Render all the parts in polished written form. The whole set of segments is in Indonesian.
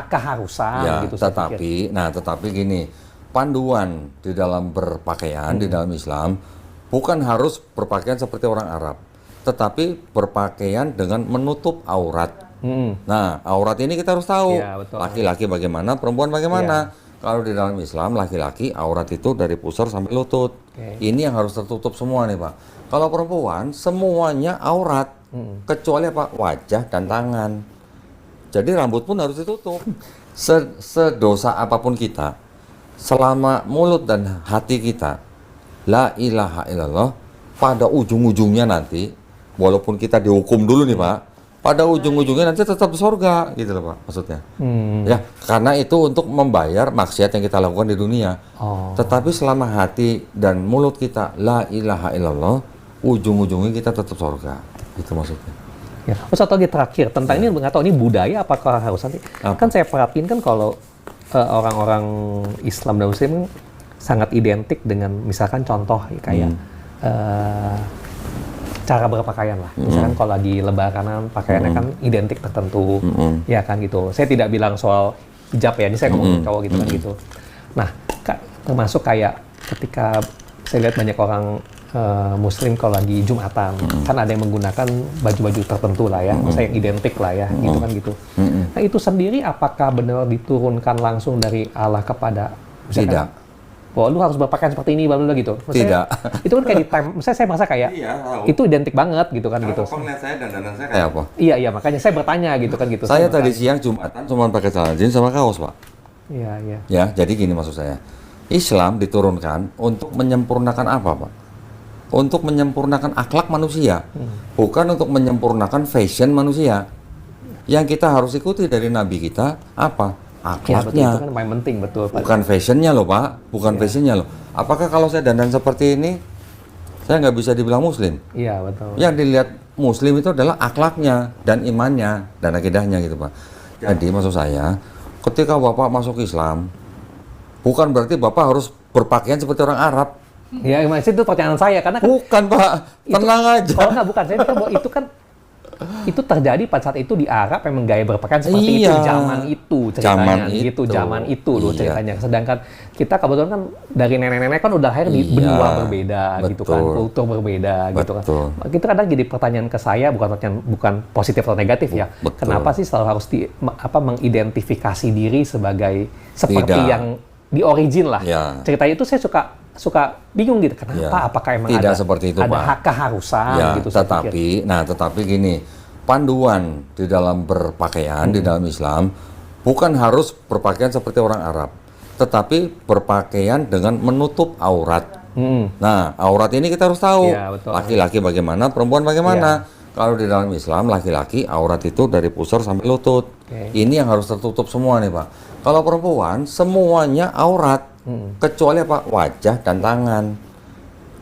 keharusan Ya, gitu. Saya pikir. tetapi gini, panduan di dalam berpakaian di dalam Islam bukan harus berpakaian seperti orang Arab, tetapi berpakaian dengan menutup aurat. Nah, aurat ini kita harus tahu. Iya, betul. Laki-laki bagaimana, perempuan bagaimana. Kalau di dalam Islam, laki-laki aurat itu dari pusar sampai lutut. Ini yang harus tertutup semua nih, Pak. Kalau perempuan, semuanya aurat. Kecuali apa? Wajah dan tangan. Jadi rambut pun harus ditutup. Sedosa apapun kita, selama mulut dan hati kita, la ilaha illallah, pada ujung-ujungnya nanti, walaupun kita dihukum dulu nih Pak, pada ujung-ujungnya nanti tetap di surga, gitu loh Pak, maksudnya. Ya, karena itu untuk membayar maksiat yang kita lakukan di dunia. Tetapi selama hati dan mulut kita, la ilaha illallah, ujung-ujungnya kita tetap surga. Itu maksudnya. Ya, satu lagi terakhir tentang ini nggak tahu ini budaya apakah harus nanti. Kan saya perhatiin kan kalau orang-orang Islam dan Muslim sangat identik dengan misalkan contoh kayak cara berpakaian lah. Misalkan kalau lagi lebaran pakaiannya kan identik tertentu, ya kan gitu. Saya tidak bilang soal hijab ya, ini saya ngomong cowok gitu kan gitu. Nah, termasuk kayak ketika saya lihat banyak orang Muslim kalau lagi Jumatan, kan ada yang menggunakan baju-baju tertentu lah ya, maksudnya yang identik lah ya, gitu kan gitu. Nah itu sendiri apakah benar diturunkan langsung dari Allah kepada Tidak. Bahwa lu harus berpakaian seperti ini, bla gitu. Maksudnya, Tidak. Itu kan kayak di time, misalnya saya merasa kayak itu identik banget gitu kan gitu. Kalau lihat saya dandanan saya kayak apa? Iya, makanya saya bertanya gitu kan gitu. Saya tadi siang Jumatan cuma pakai celana jeans sama kaos, Pak. Iya. Ya, jadi gini maksud saya. Islam diturunkan untuk menyempurnakan apa, Pak? Untuk menyempurnakan akhlak manusia, bukan untuk menyempurnakan fashion manusia. Yang kita harus ikuti dari Nabi kita apa? Akhlaknya. Ya, betul, itu kan paling penting, betul. Bukan fashionnya loh, Pak. Bukan fashionnya loh. Apakah kalau saya dandan seperti ini, saya nggak bisa dibilang Muslim? Iya, betul. Yang dilihat Muslim itu adalah akhlaknya dan imannya dan akidahnya gitu, Pak. Jadi maksud saya, ketika Bapak masuk Islam, bukan berarti Bapak harus berpakaian seperti orang Arab. Ya, itu pertanyaan saya karena kan bukan Pak, tenang aja. Oh enggak, bukan. Saya pikir bahwa itu terjadi pada saat itu di Arab memang gaya berpakaian seperti itu zaman itu ceritanya zaman itu loh ceritanya. Sedangkan kita kebetulan kan dari nenek-nenek kan udah lahir di benua berbeda gitu kan, kultur berbeda gitu kan. Kita kadang jadi pertanyaan ke saya bukan positif atau negatif ya. Kenapa sih selalu harus mengidentifikasi diri sebagai seperti yang di origin lah. Cerita itu saya suka bingung gitu, kenapa? Apakah emang tidak seperti itu, ada Pak. keharusan gitu? Tetapi gini, panduan di dalam berpakaian di dalam Islam bukan harus berpakaian seperti orang Arab, tetapi berpakaian dengan menutup aurat. Nah, aurat ini kita harus tahu. Laki-laki bagaimana, perempuan bagaimana. Kalau di dalam Islam, laki-laki aurat itu dari pusar sampai lutut. Ini yang harus tertutup semua nih, Pak. Kalau perempuan, semuanya aurat. Kecuali apa? Wajah dan tangan.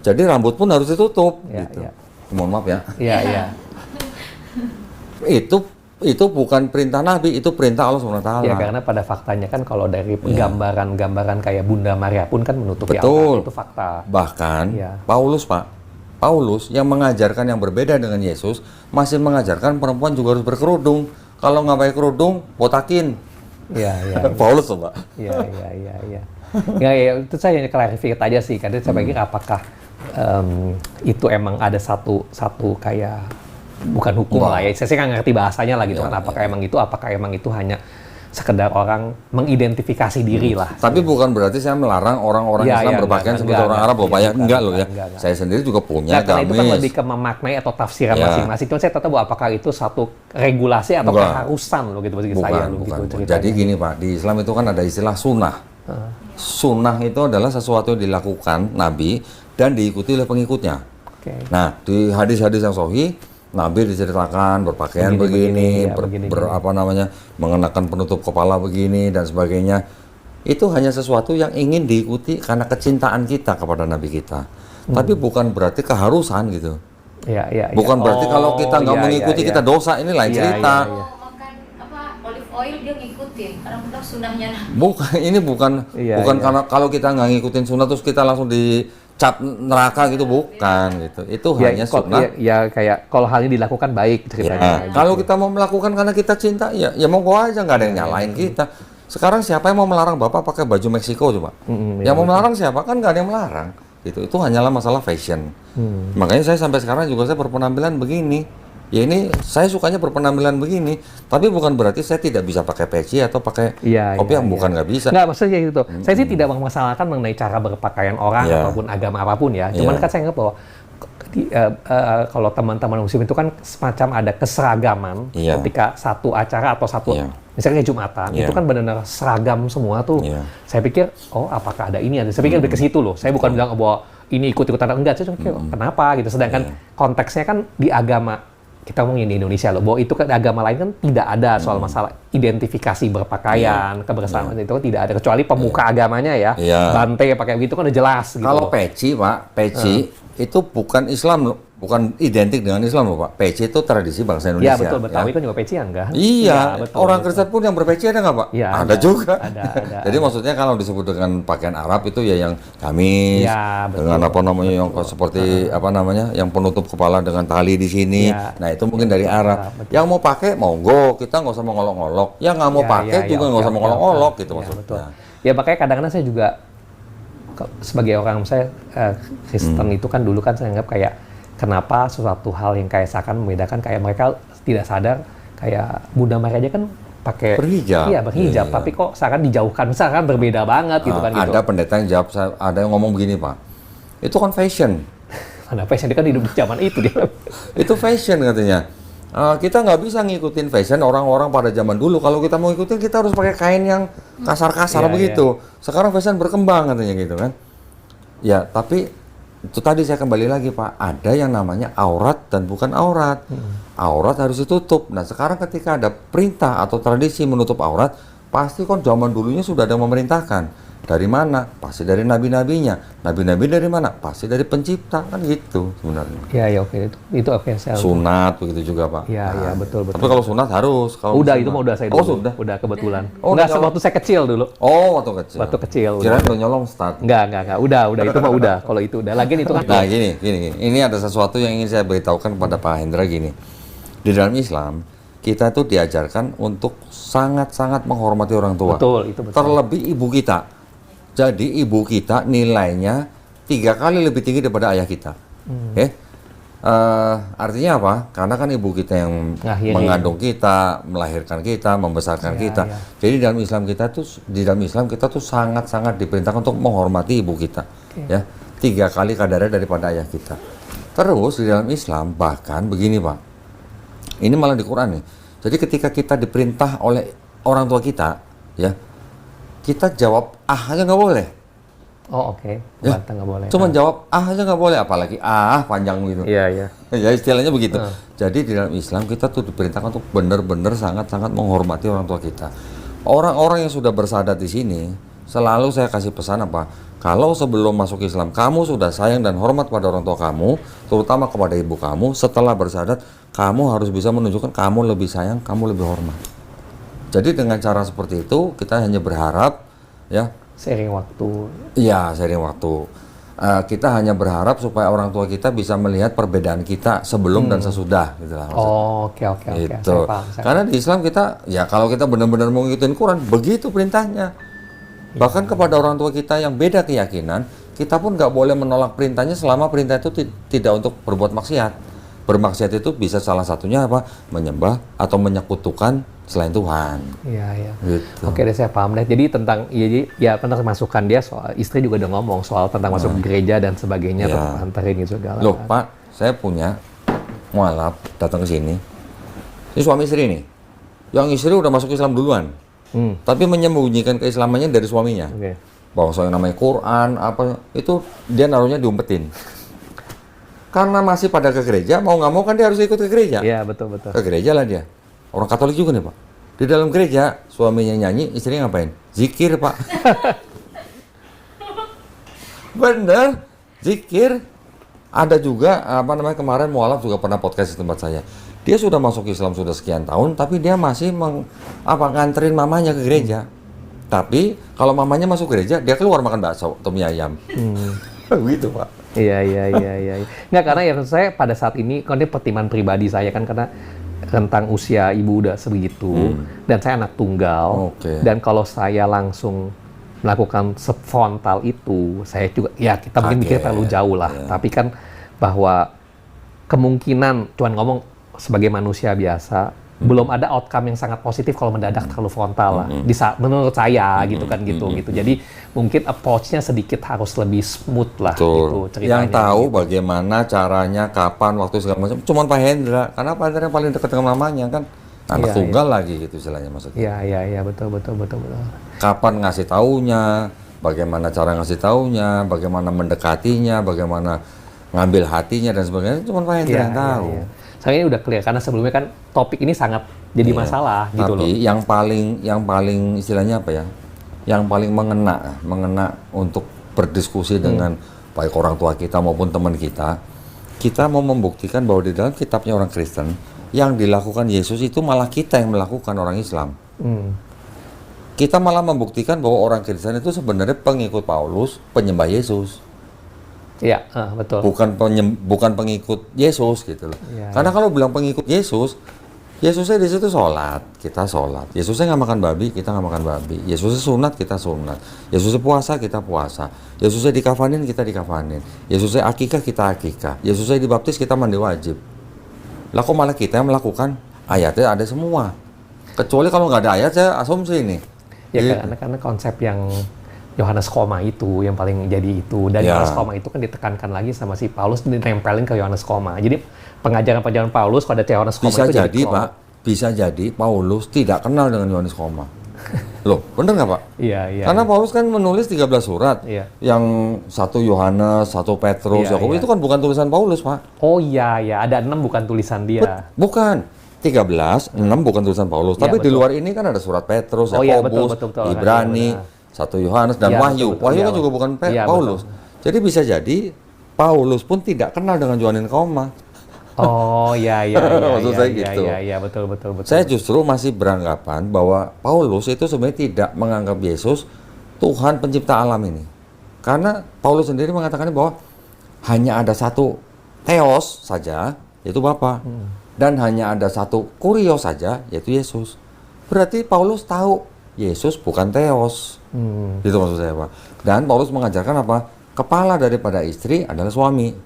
Jadi rambut pun harus ditutup. Gitu. Mohon maaf ya. Iya. Itu bukan perintah Nabi, itu perintah Allah SWT. Ya, karena pada faktanya kan kalau dari gambaran-gambaran kayak Bunda Maria pun kan menutupi aurat, itu fakta. Bahkan Paulus yang mengajarkan yang berbeda dengan Yesus masih mengajarkan perempuan juga harus berkerudung. Kalau nggak pakai kerudung, botakin. Iya. Paulus tuh, Pak. Iya. Ya, itu saya klarifikasi aja sih, karena saya pikir apakah itu emang ada satu kayak bukan hukum lah ya, saya nggak ngerti bahasanya lah gitu kan, apakah emang itu hanya sekedar orang mengidentifikasi diri lah. Tapi bukan berarti saya melarang orang-orang Islam berpakaian seperti orang Arab, Bapak ya, enggak loh ya. Saya sendiri juga punya gamis. Itu kan lebih ke memaknai atau tafsiran masing-masing. Cuma saya tahu apakah itu satu regulasi atau keharusan loh gitu bagi saya. Bukan. Jadi gini Pak, di Islam itu kan ada istilah sunnah. Sunnah itu adalah sesuatu yang dilakukan Nabi dan diikuti oleh pengikutnya. Nah, di hadis-hadis yang sahih, Nabi diceritakan berpakaian begini, mengenakan penutup kepala begini dan sebagainya. Itu hanya sesuatu yang ingin diikuti karena kecintaan kita kepada Nabi kita. Tapi bukan berarti keharusan gitu. Bukan berarti kalau kita nggak mengikuti kita dosa, ini lain cerita. Makan olive oil dia ngikutin, karena benar sunahnya. Bukan karena kalau kita nggak ngikutin sunnah terus kita langsung cap neraka gitu, bukan gitu. Itu hanya sunnah. Ya kayak kalau hal ini dilakukan baik ceritanya. Ya, kalau kita mau melakukan karena kita cinta, ya monggo aja, nggak ada yang nyalain kita. Sekarang siapa yang mau melarang Bapak pakai baju Meksiko coba? Yang mau melarang siapa? Kan nggak ada yang melarang. Gitu. Itu hanyalah masalah fashion. Makanya saya sampai sekarang juga saya berpenampilan begini. Ya ini saya sukanya berpenampilan begini, tapi bukan berarti saya tidak bisa pakai peci atau pakai kopi yang bukan nggak bisa. Nggak, maksudnya gitu. Saya sih tidak memasalahkan mengenai cara berpakaian orang ataupun agama apapun ya. Cuman kan saya ingat bahwa kalau teman-teman muslim itu kan semacam ada keseragaman ketika satu acara atau satu misalnya Jumatan itu kan benar-benar seragam semua tuh. Saya pikir apakah ada ini? Saya pikir lebih ke situ loh. Saya bukan bilang bahwa ini ikut-ikutan enggak. Saya pikir kenapa gitu. Sedangkan konteksnya kan di agama. Kita ngomongin di Indonesia loh, bahwa itu kan agama lain kan tidak ada soal masalah identifikasi berpakaian, kebersamaan itu kan tidak ada, kecuali pemuka agamanya ya, Bante pakai begitu kan udah jelas gitu. Kalau peci Pak, itu bukan Islam loh, bukan identik dengan Islam loh Pak. Peci itu tradisi bangsa Indonesia. Iya betul, Betawi kan juga pecian kan? Iya, orang Kristen pun yang berpeci ada nggak Pak? Ya, ada juga. Ada. Jadi maksudnya kalau disebut dengan pakaian Arab itu ya yang gamis, dengan apa namanya yang seperti apa namanya, yang penutup kepala dengan tali di sini. Nah itu mungkin dari Arab. Yang mau pakai monggo, kita nggak usah mengolok-olok. Yang nggak mau pakai juga nggak usah mengolok-olok gitu maksudnya. Ya makanya kadang-kadang saya juga sebagai orang saya Kristen itu kan dulu kan saya anggap kayak kenapa sesuatu hal yang kayak seakan membedakan kayak mereka tidak sadar kayak Bunda Maria aja kan pakai berhijab, tapi kok seakan dijauhkan, seakan berbeda banget gitu kan. Ada pendeta yang jawab, ada yang ngomong begini Pak, itu kan fashion. Mana fashion, dia kan hidup di zaman itu dia. Itu fashion katanya. Kita nggak bisa ngikutin fashion orang-orang pada zaman dulu. Kalau kita mau ngikutin, kita harus pakai kain yang kasar-kasar begitu. Sekarang fashion berkembang katanya gitu kan. Ya, tapi itu tadi saya kembali lagi Pak, ada yang namanya aurat dan bukan aurat. Aurat harus ditutup. Nah sekarang ketika ada perintah atau tradisi menutup aurat, pasti kan zaman dulunya sudah ada yang memerintahkan. Dari mana? Pasti dari nabi-nabinya. Nabi-nabi dari mana? Pasti dari pencipta, kan gitu sebenarnya. Iya oke, itu oke. Sunat begitu juga Pak. Iya betul. Tapi kalau sunat harus. Kalau udah sunat. itu mah udah saya dulu. Sudah. Udah kebetulan. Enggak, waktu saya kecil dulu. Waktu kecil. Waktu kecil. Kirain udah nyolong start. Enggak. Udah itu mah udah. Kalau itu udah. Lagian itu kan. Nah gini. Ini ada sesuatu yang ingin saya beritahukan kepada Pak Hendra gini. Di dalam Islam, kita tuh diajarkan untuk sangat-sangat menghormati orang tua. Betul, itu betul. Terlebih ibu kita. Jadi ibu kita nilainya 3 kali lebih tinggi daripada ayah kita. Artinya apa? Karena kan ibu kita yang mengandung kita, melahirkan kita, membesarkan kita. Jadi dalam Islam kita tuh sangat-sangat diperintahkan untuk menghormati ibu kita. Ya, 3 kali kadarnya daripada ayah kita. Terus di dalam Islam bahkan begini Pak. Ini malah di Quran nih. Jadi ketika kita diperintah oleh orang tua kita, ya, kita jawab aja nggak boleh. Oke. Ya, nggak boleh. Cuma jawab aja nggak boleh, apalagi panjang gitu. Iya. Ya istilahnya begitu. Jadi di dalam Islam kita tuh diperintahkan untuk benar-benar sangat-sangat menghormati orang tua kita. Orang-orang yang sudah bersahadat di sini, selalu saya kasih pesan apa? Kalau sebelum masuk Islam kamu sudah sayang dan hormat pada orang tua kamu, terutama kepada ibu kamu, setelah bersahadat kamu harus bisa menunjukkan kamu lebih sayang, kamu lebih hormat. Jadi dengan cara seperti itu kita hanya berharap ya seiring waktu. Iya, seiring waktu. Kita hanya berharap supaya orang tua kita bisa melihat perbedaan kita sebelum dan sesudah gitu lah. Oke. Gitu. Karena di Islam kita ya kalau kita benar-benar mau ngikutin Quran, begitu perintahnya. Bahkan kepada orang tua kita yang beda keyakinan, kita pun nggak boleh menolak perintahnya selama perintah itu tidak untuk berbuat maksiat. Bermaksiat itu bisa salah satunya apa? Menyembah atau menyekutukan selain Tuhan. Iya. Gitu. Oke deh, saya paham deh. Jadi tentang tentang masukan dia soal istri juga udah ngomong soal tentang masuk gereja dan sebagainya, antarin gitu segala. Loh Pak, saya punya mualaf datang ke sini. Ini suami istri nih. Yang istri udah masuk Islam duluan. Tapi menyembunyikan keislamannya dari suaminya. Bahwa soal yang namanya Quran apa itu dia naruhnya diumpetin. Karena masih pada ke gereja, mau nggak mau kan dia harus ikut ke gereja. Iya, betul. Ke gereja lah dia. Orang Katolik juga nih Pak. Di dalam gereja, suaminya nyanyi, istrinya ngapain? Zikir Pak. Bener, zikir. Ada juga, kemarin mualaf juga pernah podcast di tempat saya. Dia sudah masuk Islam sudah sekian tahun, tapi dia masih nganterin mamanya ke gereja. Tapi, kalau mamanya masuk gereja, dia keluar makan bakso, atau mie ayam. Begitu, Pak. Iya. Nggak, karena ya saya pada saat ini, kan ini pertimbangan pribadi saya kan, karena rentang usia ibu udah sebegitu, dan saya anak tunggal, dan kalau saya langsung melakukan sefrontal itu, saya juga, ya kita mungkin mikir terlalu jauh lah, tapi kan bahwa kemungkinan, cuman ngomong sebagai manusia biasa, belum ada outcome yang sangat positif kalau mendadak terlalu frontal lah. Menurut saya gitu kan gitu. Jadi mungkin approach-nya sedikit harus lebih smooth lah gitu ceritanya. Yang tahu gitu. bagaimana caranya, kapan, waktu segala macam, cuman Pak Hendra. Karena Pak Hendra yang paling dekat dengan mamanya kan. Anak tunggal lagi gitu istilahnya maksudnya. Iya, betul. Kapan ngasih taunya, bagaimana cara ngasih taunya, bagaimana mendekatinya, bagaimana ngambil hatinya dan sebagainya, cuman Pak Hendra yang tahu. Iya. Saya ini udah clear karena sebelumnya kan topik ini sangat jadi masalah gitu loh. Tapi yang paling istilahnya apa ya? Yang paling mengena untuk berdiskusi dengan baik orang tua kita maupun teman kita mau membuktikan bahwa di dalam kitabnya orang Kristen yang dilakukan Yesus itu malah kita yang melakukan orang Islam. Kita malah membuktikan bahwa orang Kristen itu sebenarnya pengikut Paulus, penyembah Yesus. Iya, betul. Bukan pengikut Yesus gitu loh. Ya, Karena kalau bilang pengikut Yesusnya di situ sholat, kita sholat. Yesusnya nggak makan babi, kita nggak makan babi. Yesusnya sunat, kita sunat. Yesusnya puasa, kita puasa. Yesusnya dikafanin, kita dikafanin. Yesusnya akikah, kita akikah. Yesusnya dibaptis, kita mandi wajib. Lah kok malah kita yang melakukan? Ayatnya ada semua. Kecuali kalau nggak ada ayat, saya asumsi ini. Ya karena konsep yang Yohanes Koma itu yang paling jadi itu, dan Yohanes Koma itu kan ditekankan lagi sama si Paulus, ditempelin ke Yohanes Koma. Jadi pengajaran Paulus pada Yohanes Koma bisa itu jadi Pak, bisa jadi Paulus tidak kenal dengan Yohanes Koma. Loh, bener nggak Pak? Iya. Karena Paulus kan menulis 13 surat, yang 1 Yohanes, 1 Petrus, Yakobus itu kan bukan tulisan Paulus Pak. Oh iya, ada 6 bukan tulisan dia. Bukan. 13, 6 bukan tulisan Paulus. Tapi di luar ini kan ada surat Petrus, Yakobus, Ibrani, 1 Yohanes dan Wahyu. Wahyu kan juga bukan Paulus. Jadi bisa jadi Paulus pun tidak kenal dengan Yohanes Koma. Oh iya. Maksud saya gitu. Iya, betul. Saya justru masih beranggapan bahwa Paulus itu sebenarnya tidak menganggap Yesus Tuhan pencipta alam ini. Karena Paulus sendiri mengatakan bahwa hanya ada satu Theos saja, yaitu Bapa. Dan hanya ada satu Kurios saja, yaitu Yesus. Berarti Paulus tahu Yesus bukan Theos. Itu maksud saya Pak. Dan Paulus mengajarkan apa? Kepala daripada istri adalah suami.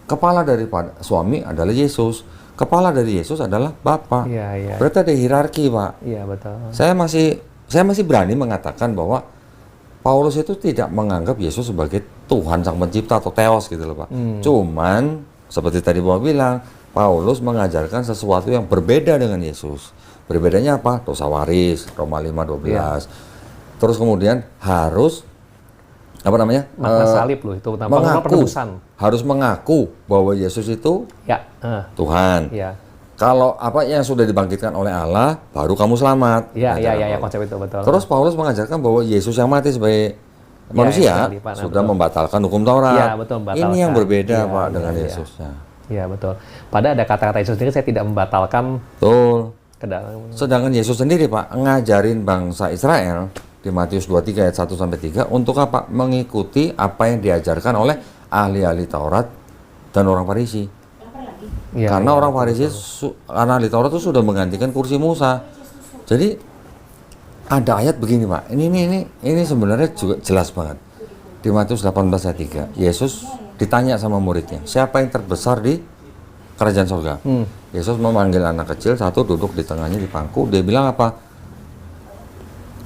Kepala daripada suami adalah Yesus. Kepala dari Yesus adalah Bapa. Iya. Berarti ada hierarki Pak. Iya betul. Saya masih berani mengatakan bahwa Paulus itu tidak menganggap Yesus sebagai Tuhan Sang Pencipta atau Theos gitu loh Pak. Cuman seperti tadi Bapak bilang, Paulus mengajarkan sesuatu yang berbeda dengan Yesus. Berbedanya apa? Dosa waris, Roma 5:12. Terus kemudian harus makna salib loh itu, harus mengaku bahwa Yesus itu Tuhan. Kalau apa yang sudah dibangkitkan oleh Allah, baru kamu selamat. Iya, konsep itu betul. Terus Paulus mengajarkan bahwa Yesus yang mati sebagai manusia sudah membatalkan hukum Taurat. Iya, betul, membatalkan. Ini yang berbeda Pak dengan Yesus. Iya, betul. Padahal ada kata-kata Yesus sendiri, saya tidak membatalkan. Betul. Sedangkan Yesus sendiri Pak ngajarin bangsa Israel di Matius 23 ayat 1-3 untuk apa? Mengikuti apa yang diajarkan oleh ahli-ahli Taurat dan orang Farisi. Karena orang Farisi, karena ahli Taurat itu sudah menggantikan kursi Musa. Jadi ada ayat begini Pak. Ini sebenarnya juga jelas banget. Di Matius 18 ayat 3, Yesus ditanya sama muridnya, siapa yang terbesar di kerajaan surga? Yesus memanggil anak kecil satu, duduk di tengahnya di pangku. Dia bilang apa?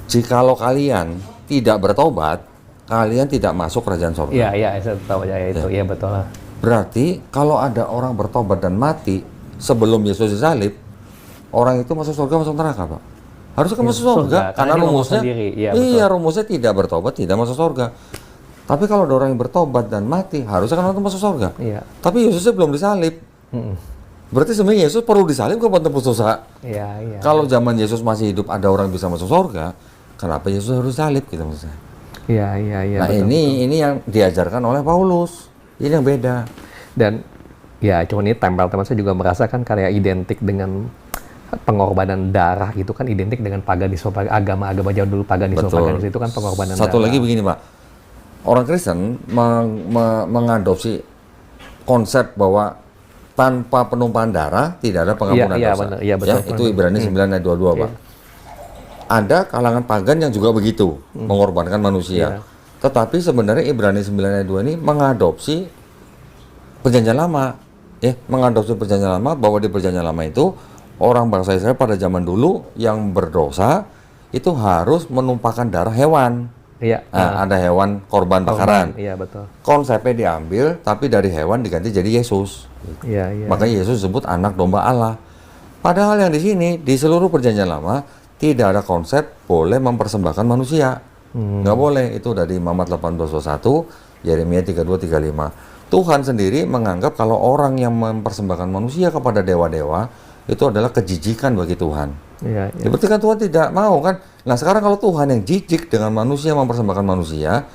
Jikalau kalian tidak bertobat, kalian tidak masuk kerajaan surga. Iya, saya tahu itu. Iya, betul lah. Berarti kalau ada orang bertobat dan mati sebelum Yesus disalib, orang itu masuk surga, masuk neraka, Pak. Harusnya masuk surga karena rumusnya rumusnya tidak bertobat tidak masuk surga. Tapi kalau ada orang yang bertobat dan mati, harusnya kan orang itu masuk surga. Iya. Tapi Yesusnya belum disalib. Berarti sebenarnya Yesus perlu disalib ke tembus dosa. Iya. Kalau zaman Yesus masih hidup ada orang bisa masuk surga, kenapa Yesus harus disalib gitu maksudnya? Iya. Nah, betul, ini yang diajarkan oleh Paulus. Ini yang beda. Dan ya cuma ini tempel-tempel saya juga merasakan kayak identik dengan pengorbanan darah itu kan identik dengan paganisme, agama-agama jauh dulu paganisme itu kan pengorbanan Satu darah. lagi begini Pak, orang Kristen mengadopsi konsep bahwa tanpa penumpahan darah tidak ada pengampunan dosa. Benar. Iya, betul. Itu Ibrani 9 ayat 22, Pak. Ada kalangan pagan yang juga begitu, mengorbankan manusia. Tetapi sebenarnya Ibrani 9 ayat 2 ini mengadopsi perjanjian lama. Mengadopsi perjanjian lama, bahwa di perjanjian lama itu orang bangsa Israel pada zaman dulu yang berdosa itu harus menumpahkan darah hewan. Ada hewan korban bakaran. Iya, betul. Konsepnya diambil, tapi dari hewan diganti jadi Yesus. Makanya Yesus disebut anak domba Allah. Padahal yang di sini, di seluruh perjanjian lama, tidak ada konsep boleh mempersembahkan manusia. Nggak boleh. Itu dari Imamat 18:21, Yeremia 32:35. Tuhan sendiri menganggap kalau orang yang mempersembahkan manusia kepada dewa-dewa, itu adalah kejijikan bagi Tuhan. Berarti kan Tuhan tidak mau kan. Nah sekarang kalau Tuhan yang jijik dengan manusia, mempersembahkan manusia,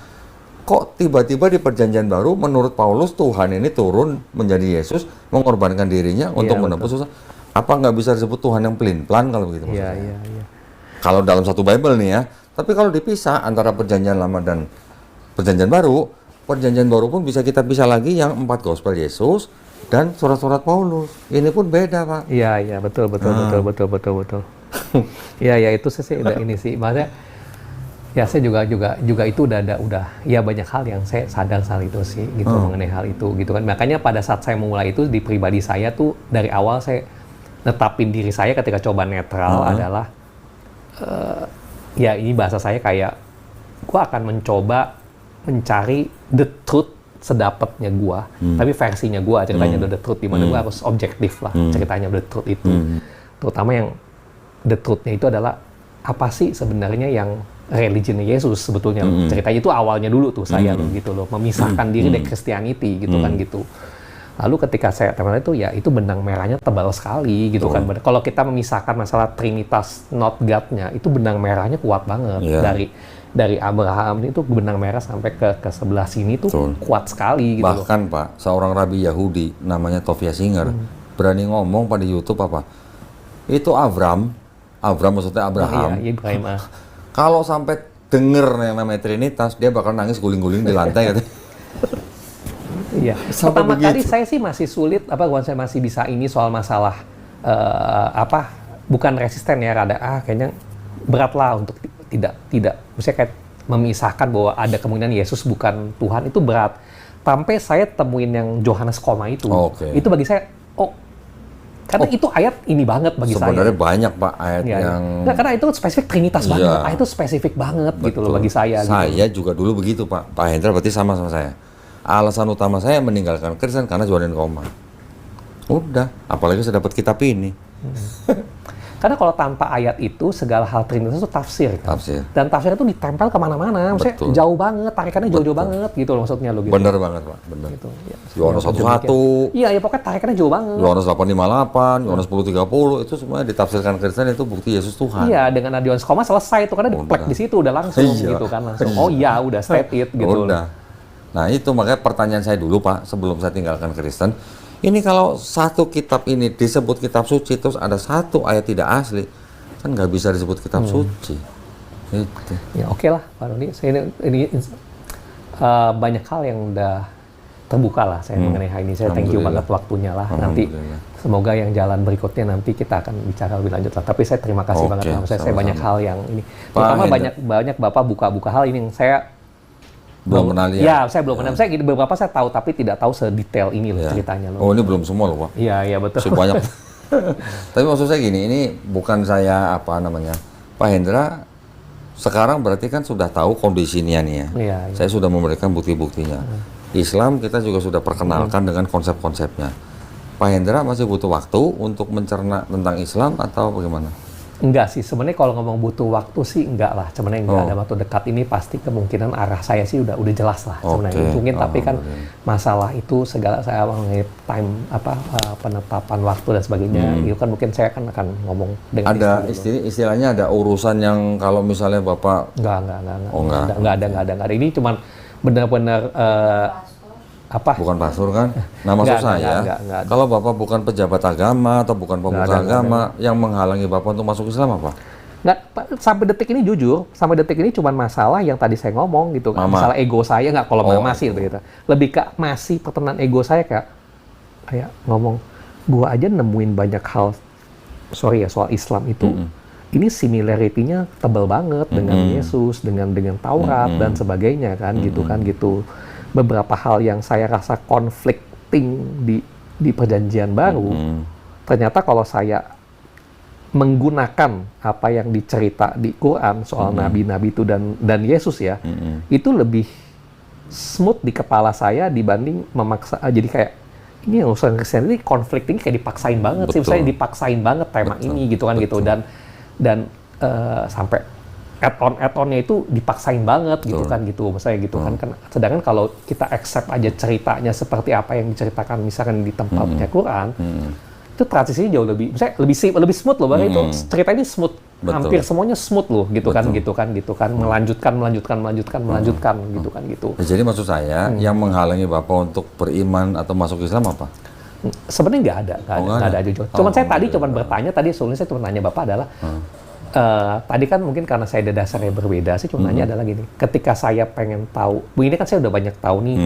kok tiba-tiba di perjanjian baru menurut Paulus Tuhan ini turun menjadi Yesus, mengorbankan dirinya untuk menebus dosa. Apa nggak bisa disebut Tuhan yang pelin-pelan kalau begitu? Kalau dalam satu Bible nih ya. Tapi kalau dipisah antara perjanjian lama dan perjanjian baru pun bisa kita pisah lagi yang 4 gospel Yesus dan surat-surat Paulus. Ini pun beda, Pak. Iya, betul. Iya, itu sih udah ini sih. Maksudnya ya saya juga itu udah ya banyak hal yang saya sadar soal itu sih gitu, mengenai hal itu gitu kan. Makanya pada saat saya memulai itu di pribadi saya tuh dari awal saya netapin diri saya ketika coba netral adalah ya ini bahasa saya kayak gua akan mencoba mencari the truth sedapatnya gua, tapi versinya gua ceritanya the truth, di mana gua harus objektif lah ceritanya the truth itu. Terutama yang the truth-nya itu adalah apa sih sebenarnya yang religionnya Yesus sebetulnya. Ceritanya itu awalnya dulu tuh saya gitu loh, memisahkan diri dari Christianity gitu kan gitu. Lalu ketika saya teman itu ya itu benang merahnya tebal sekali gitu kan. Kalau kita memisahkan masalah Trinitas not God-nya, itu benang merahnya kuat banget. Dari Abraham itu benang merah sampai ke sebelah sini tuh kuat sekali gitu. Bahkan loh. Pak, seorang rabi Yahudi namanya Tovia Singer berani ngomong pada YouTube apa? Itu Abraham maksudnya Abraham. Ibrahim. Kalau sampai denger yang namanya Trinitas, dia bakal nangis guling-guling di lantai gitu. Iya. Pertama kali saya sih masih sulit saya masih bisa ini soal masalah bukan resisten ya, rada kayaknya berat lah untuk tidak maksudnya kayak memisahkan bahwa ada kemungkinan Yesus bukan Tuhan, itu berat. Sampai saya temuin yang Johannes Koma itu. Itu bagi saya karena itu ayat ini banget bagi saya. Sebenarnya banyak Pak ayat yang karena itu spesifik Trinitas banget. Ayat itu spesifik banget gitu loh bagi saya. Saya juga dulu begitu Pak. Pak Hendra berarti sama saya. Alasan utama saya meninggalkan Kristen karena Johannes Koma. Udah, apalagi saya dapat kitab ini. Karena kalau tanpa ayat itu, segala hal Trinitas itu tafsir. Kan? Dan tafsir itu ditempel kemana-mana. Maksudnya jauh banget, tarikannya jauh-jauh banget gitu loh maksudnya lo gitu. Bener banget Pak, bener. Gitu, ya. Yohanes 1:1. Iya, pokoknya tarikannya jauh banget. Yohanes 8:58, Yohanes 10:30, itu semuanya ditafsirkan Kristen itu bukti Yesus Tuhan. Iya, dengan ada Yohanes Koma selesai itu, karena diplek di situ udah langsung gitu kan. Langsung, udah state it gitu. Udah. Nah itu makanya pertanyaan saya dulu Pak, sebelum saya tinggalkan Kristen. Ini kalau satu kitab ini disebut kitab suci, terus ada satu ayat tidak asli, kan nggak bisa disebut kitab suci. Gitu. Ya oke lah Pak Rudi, ini banyak hal yang udah terbuka lah saya mengenai hal ini. Saya thank you banget waktunya lah. Nanti semoga yang jalan berikutnya nanti kita akan bicara lebih lanjut lah. Tapi saya terima kasih banget. Saya banyak hal yang ini. Terutama banyak Bapak buka hal ini yang saya belum kenal ya. Saya belum kenal. Saya beberapa saya tahu tapi tidak tahu sedetail ini loh ceritanya loh. Oh ini belum semua loh Pak. Iya betul. Banyak. Tapi maksud saya gini, ini bukan saya Pak Hendra sekarang berarti kan sudah tahu kondisinya nih ya. Iya. Saya sudah memberikan bukti-buktinya. Islam kita juga sudah perkenalkan dengan konsep-konsepnya. Pak Hendra masih butuh waktu untuk mencerna tentang Islam atau bagaimana? Enggak sih, sebenarnya kalau ngomong butuh waktu sih enggak lah. Sebenarnya enggak ada waktu dekat ini pasti kemungkinan arah saya sih udah jelas lah sebenarnya. Mungkin tapi kan masalah itu segala saya mengenai time penetapan waktu dan sebagainya. Itu kan mungkin saya akan ngomong dengan ada istilahnya ada urusan yang kalau misalnya Bapak enggak ada. Ini cuman benar-benar bukan pastor kan? Nah maksud saya, kalau Bapak bukan pejabat agama atau bukan pemuka agama, yang menghalangi Bapak untuk masuk Islam apa? Sampai detik ini jujur, sampai detik ini cuma masalah yang tadi saya ngomong gitu kan. Masalah ego saya nggak, kalau mama sih begitu. Lebih ke masih pertemuan ego saya kayak ngomong, gua aja nemuin banyak hal, sorry ya, soal Islam itu. Ini similarity-nya tebal banget dengan Yesus, dengan Taurat dan sebagainya kan, gitu. Beberapa hal yang saya rasa conflicting di perjanjian baru, ternyata kalau saya menggunakan apa yang dicerita di Quran soal nabi-nabi itu dan Yesus ya, itu lebih smooth di kepala saya dibanding memaksa. Jadi kayak ini yang urusan Kristen ini conflicting kayak dipaksain banget sih, saya dipaksain banget tema ini gitu kan gitu, dan sampai add-onnya itu dipaksain banget gitu kan gitu, misalnya gitu kan. Sedangkan kalau kita accept aja ceritanya seperti apa yang diceritakan misalkan di tempatnya Quran, itu transisinya jauh lebih, misalnya lebih smooth loh, bahkan itu cerita ini smooth, hampir semuanya smooth loh, gitu kan, melanjutkan gitu kan gitu. Jadi maksud saya, yang menghalangi Bapak untuk beriman atau masuk Islam apa? Sebenarnya nggak ada jujur. Cuman saya tadi bertanya, sebelumnya saya cuma nanya Bapak adalah, tadi kan mungkin karena saya ada dasarnya berbeda, saya cuma nanya adalah gini, ketika saya pengen tahu, ini kan saya udah banyak tahu nih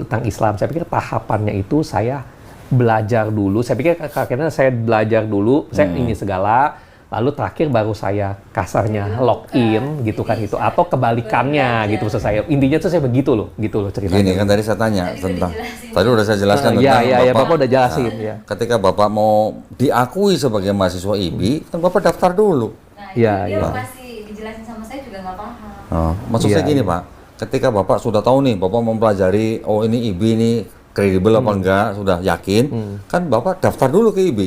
tentang Islam, saya pikir tahapannya itu saya belajar dulu, saya pikir akhirnya saya belajar dulu, saya ini segala, lalu terakhir baru saya kasarnya login gitu kan gitu, atau kebalikannya gitu maksud saya. Intinya tuh saya begitu loh ceritanya. Gini kan tadi saya tanya tentang, tadi udah saya jelaskan tentang Bapak udah jelasin ya. Ketika Bapak mau diakui sebagai mahasiswa IB, kan Bapak daftar dulu. Nah, dia masih dijelasin sama saya juga nggak paham. Maksud saya gini Pak, ketika Bapak sudah tahu nih, Bapak mempelajari, oh ini IB ini kredibel apa enggak, sudah yakin, kan Bapak daftar dulu ke IB.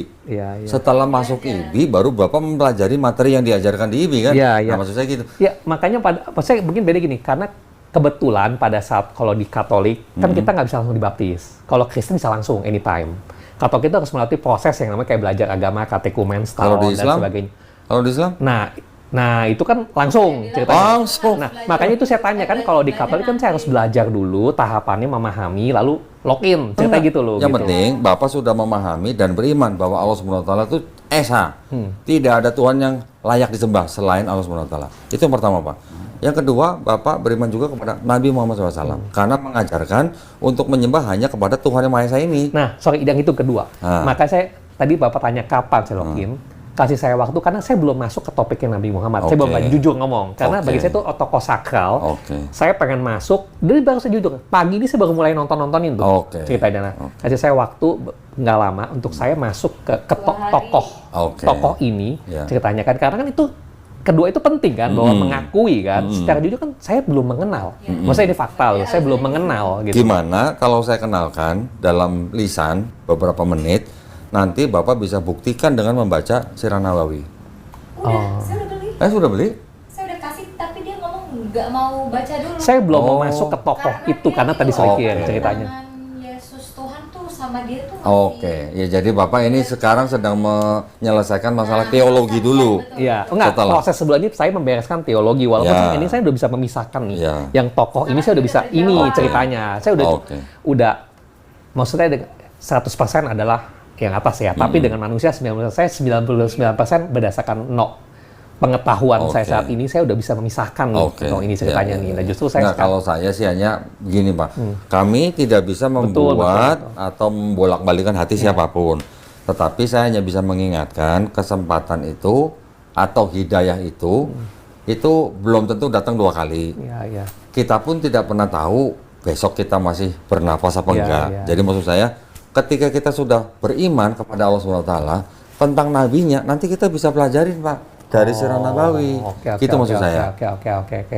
Setelah masuk IB, baru Bapak mempelajari materi yang diajarkan di IB kan? Nah, maksud saya gitu. Ya, makanya saya mungkin beda gini, karena kebetulan pada saat kalau di Katolik, kan kita nggak bisa langsung dibaptis. Kalau Kristen bisa langsung, anytime. Katolik itu harus melalui proses yang namanya kayak belajar agama, katekumen, setahun, dan sebagainya. Kalau di Islam? Nah, itu kan langsung ceritanya. Langsung. Nah, makanya itu saya tanya kan, kalau di Katolik kan saya harus belajar dulu, tahapannya memahami, lalu login, cerita gitu loh. Yang penting Bapak sudah memahami dan beriman bahwa Allah SWT itu Esa. Tidak ada Tuhan yang layak disembah selain Allah SWT. Itu yang pertama Pak. Yang kedua, Bapak beriman juga kepada Nabi Muhammad SAW. Karena mengajarkan untuk menyembah hanya kepada Tuhan yang Maha Esa ini. Nah, sorry, yang itu kedua. Maka saya, tadi Bapak tanya kapan saya login. Kasih saya waktu, karena saya belum masuk ke topiknya Nabi Muhammad. Saya belum jujur ngomong. Karena bagi saya itu tokoh sakral. Saya pengen masuk, dari baru saya jujur. Pagi ini saya baru mulai nontonin tuh ceritanya. Kasih saya waktu nggak lama untuk saya masuk ke tokoh ini ceritanya kan. Karena kan itu, kedua itu penting kan, bahwa mengakui kan. Secara jujur kan saya belum mengenal. Maksudnya ini fakta loh, saya belum mengenal. Gitu. Gimana kalau saya kenalkan dalam lisan beberapa menit, nanti Bapak bisa buktikan dengan membaca Sirah Nawawi. Saya udah beli. Sudah beli? Saya udah kasih, tapi dia ngomong nggak mau baca dulu. Saya belum mau masuk ke tokoh itu, karena tadi saya ceritanya. Yesus Tuhan tuh sama dia tuh masih... Ya jadi Bapak ini sekarang sedang menyelesaikan masalah teologi dulu. Iya, proses sebelumnya saya membereskan teologi, walaupun ini saya udah bisa memisahkan nih. Yang tokoh ini saya udah bisa, ini ceritanya. Saya udah maksudnya 100% adalah yang atas ya, tapi dengan manusia 99% berdasarkan pengetahuan saya saat ini, saya udah bisa memisahkan ini ceritanya nih. Nah, justru saya kalau saya sih hanya gini Pak, kami tidak bisa membuat atau membolak-balikan hati siapapun, tetapi saya hanya bisa mengingatkan kesempatan itu atau hidayah itu belum tentu datang 2 kali. Kita pun tidak pernah tahu besok kita masih bernafas apa enggak. Jadi maksud saya, ketika kita sudah beriman kepada Allah SWT tentang nabinya, nanti kita bisa pelajarin Pak dari Sirah Nabawi. Gitu maksud saya.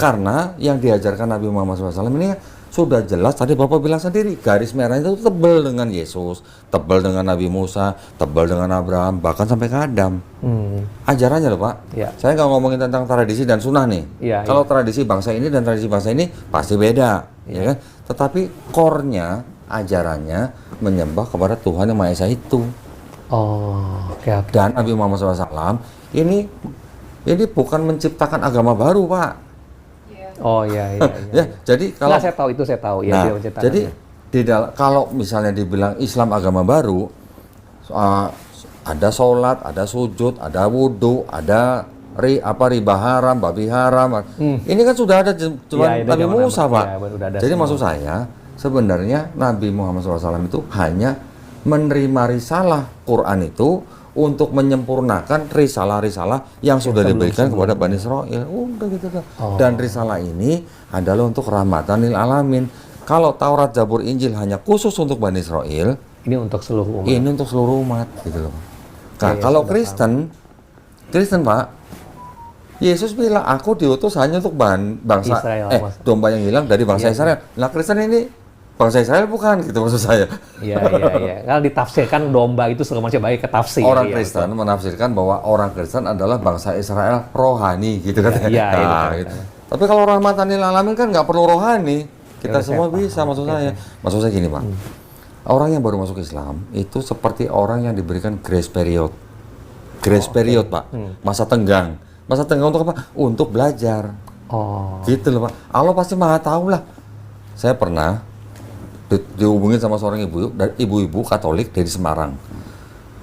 Karena yang diajarkan Nabi Muhammad SAW ini sudah jelas, tadi Bapak bilang sendiri, garis merahnya itu tebal dengan Yesus, tebal dengan Nabi Musa, tebal dengan Abraham, bahkan sampai ke Adam. Ajarannya loh Pak. Saya nggak ngomongin tentang tradisi dan sunnah nih. Kalau tradisi bangsa ini dan tradisi bangsa ini pasti beda, ya kan? Tetapi core-nya, ajarannya menyembah kepada Tuhan yang Maha Esa itu. Dan Nabi Muhammad SAW ini bukan menciptakan agama baru Pak. Jadi kalau saya tahu. Jadi kalau misalnya dibilang Islam agama baru, ada sholat, ada sujud, ada wudhu, ada riba haram, babi haram. Ini kan sudah ada Nabi Musa, Pak. Jadi maksud saya, sebenarnya Nabi Muhammad SAW itu hanya menerima risalah Quran itu untuk menyempurnakan risalah-risalah yang sudah diberikan kepada Bani Israel. Udah gitu kan. Dan risalah ini adalah untuk rahmatan lil alamin. Kalau Taurat, Zabur, Injil hanya khusus untuk Bani Israel, ini untuk seluruh umat. Ini untuk seluruh umat gitu loh. Nah, kalau Kristen Pak, Yesus bilang aku diutus hanya untuk bangsa Israel, domba yang hilang dari bangsa Israel. Nah, Kristen ini bangsa Israel bukan gitu maksud saya. Iya. Kalau ditafsirkan domba itu segala macam baik ke tafsir. Orang Kristen menafsirkan bahwa orang Kristen adalah bangsa Israel rohani gitu katanya. Iya, gitu. Tapi kalau rahmatan lil alamin kan nggak perlu rohani. Kita semua bisa maksud saya. Maksud saya gini, Pak. Orang yang baru masuk Islam itu seperti orang yang diberikan grace period. Grace period, Pak. Masa tenggang. Masa tenggang untuk apa? Untuk belajar. Gitu loh, Pak. Allah pasti maha tahu lah. Saya pernah dihubungin sama seorang ibu-ibu Katolik dari Semarang.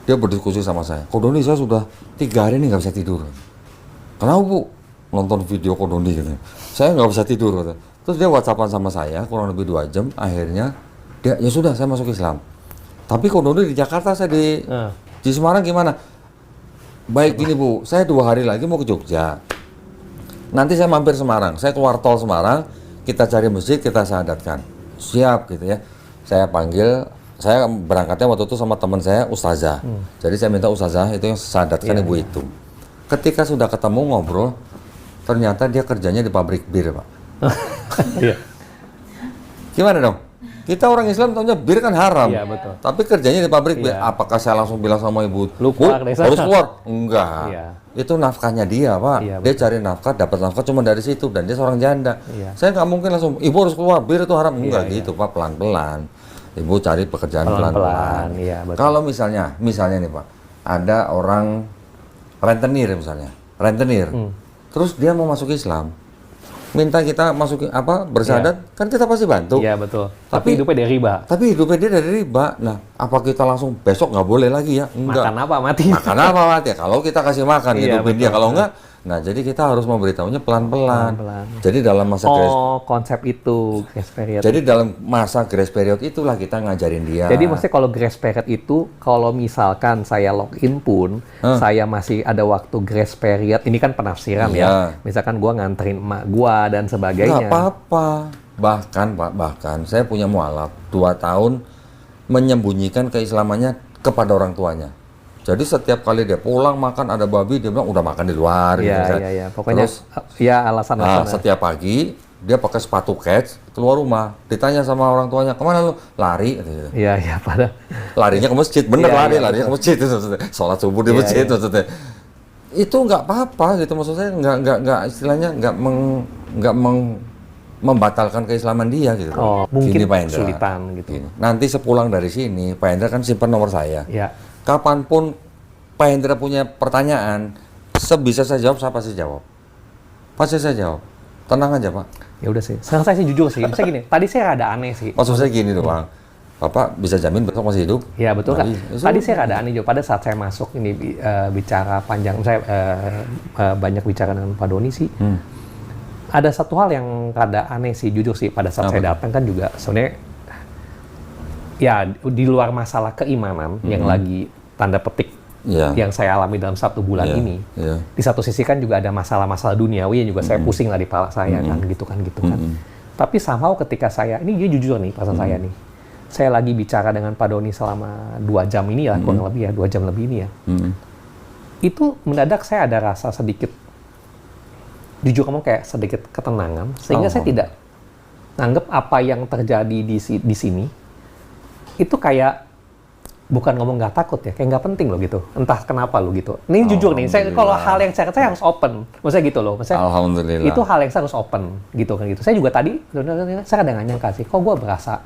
Dia berdiskusi sama saya. Kodoni, saya sudah 3 hari ini nggak bisa tidur. Kenapa, Bu? Nonton video Kodoni gitu. Saya nggak bisa tidur. Gitu. Terus dia WhatsAppan sama saya kurang lebih 2 jam. Akhirnya dia, ya sudah, saya masuk Islam. Tapi Kodoni di Jakarta, saya di Semarang gimana? Baik gini, Bu, saya 2 hari lagi mau ke Jogja. Nanti saya mampir Semarang. Saya keluar tol Semarang, kita cari masjid, kita syahadatkan. Siap gitu ya. Saya panggil, saya berangkatnya waktu itu sama teman saya ustazah. Jadi saya minta ustazah itu yang syahadatkan ibu itu. Ketika sudah ketemu ngobrol, ternyata dia kerjanya di pabrik bir, Pak. Gimana dong? Kita orang Islam tahunya bir kan haram. Iya, betul. Tapi kerjanya di pabrik bir. Apakah saya langsung bilang sama ibu, harus keluar? Enggak. Iya. Itu nafkahnya dia, Pak. Iya, dia cari nafkah, dapat nafkah cuma dari situ. Dan dia seorang janda. Iya. Saya nggak mungkin langsung, ibu harus keluar, bir itu haram. Enggak gitu, Pak. Pelan-pelan. Ibu cari pekerjaan pelan-pelan. Iya, kalau misalnya nih, Pak, ada orang rentenir misalnya. Terus dia mau masuk Islam. Minta kita masukin bersyahadat, kan kita pasti bantu. Iya, betul. Tapi hidupnya dari riba. Tapi hidupnya dia dari riba. Nah, apa kita langsung besok nggak boleh lagi ya? Enggak. Makan apa mati? Makan apa mati? Kalau kita kasih makan hidupin dia, kalau enggak, nah jadi kita harus memberitahunya pelan-pelan. Jadi dalam masa konsep itu grace period. Jadi dalam masa grace period itulah kita ngajarin dia. Jadi maksudnya kalau grace period itu, kalau misalkan saya login pun, saya masih ada waktu grace period. Ini kan penafsiran ya. Misalkan gua nganterin emak gua dan sebagainya. Nggak apa-apa. Bahkan saya punya mualaf 2 tahun menyembunyikan keislamannya kepada orang tuanya. Jadi setiap kali dia pulang makan ada babi, dia bilang udah makan di luar. Iya. Pokoknya terus, alasan-alasan. Setiap pagi dia pakai sepatu kets keluar rumah. Ditanya sama orang tuanya, kemana lu? Lari. Iya, pada. Larinya ke masjid, bener larinya ke masjid. Sholat subuh di masjid maksudnya. Itu nggak apa-apa gitu, maksud saya nggak istilahnya nggak membatalkan keislaman dia gitu. Mungkin gini, Pak Hendra, kesulitan gitu. Gini. Nanti sepulang dari sini, Pak Hendra kan simpan nomor saya. Iya. Kapanpun Pak Hendra punya pertanyaan, sebisa saya jawab, saya pasti jawab. Pasti saya jawab. Tenang aja, Pak. Ya udah sih. Sekarang saya sih jujur sih. Misalnya gini, tadi saya rada aneh sih. Maksud saya gini loh, Bang. Bapak bisa jamin besok masih hidup? Iya, betul kan. Tadi saya rada aneh juga. Pada saat saya masuk ini bicara panjang, saya banyak bicara dengan Pak Doni sih. Ada satu hal yang rada aneh sih, jujur sih. Pada saat saya datang kan juga sebenarnya ya di luar masalah keimanan yang lagi tanda petik yang saya alami dalam 1 bulan ini. Di satu sisi kan juga ada masalah-masalah duniawi yang juga saya pusing lah di kepala saya kan gitu kan. Tapi somehow ketika saya, ini dia jujur nih perasaan saya nih. Saya lagi bicara dengan Pak Doni selama 2 jam ini ya, kurang lebih ya, 2 jam lebih ini ya. Itu mendadak saya ada rasa sedikit, jujur ngomong kayak sedikit ketenangan, sehingga saya tidak nganggep apa yang terjadi di sini itu kayak bukan ngomong nggak takut ya, kayak nggak penting loh gitu. Entah kenapa lo gitu. Ini jujur nih, saya kalau hal yang saya harus open, maksudnya gitu loh. Maksudnya alhamdulillah. Itu hal yang saya harus open gitu kan gitu. Saya juga tadi, saya kadang nyangka sih, kok gue berasa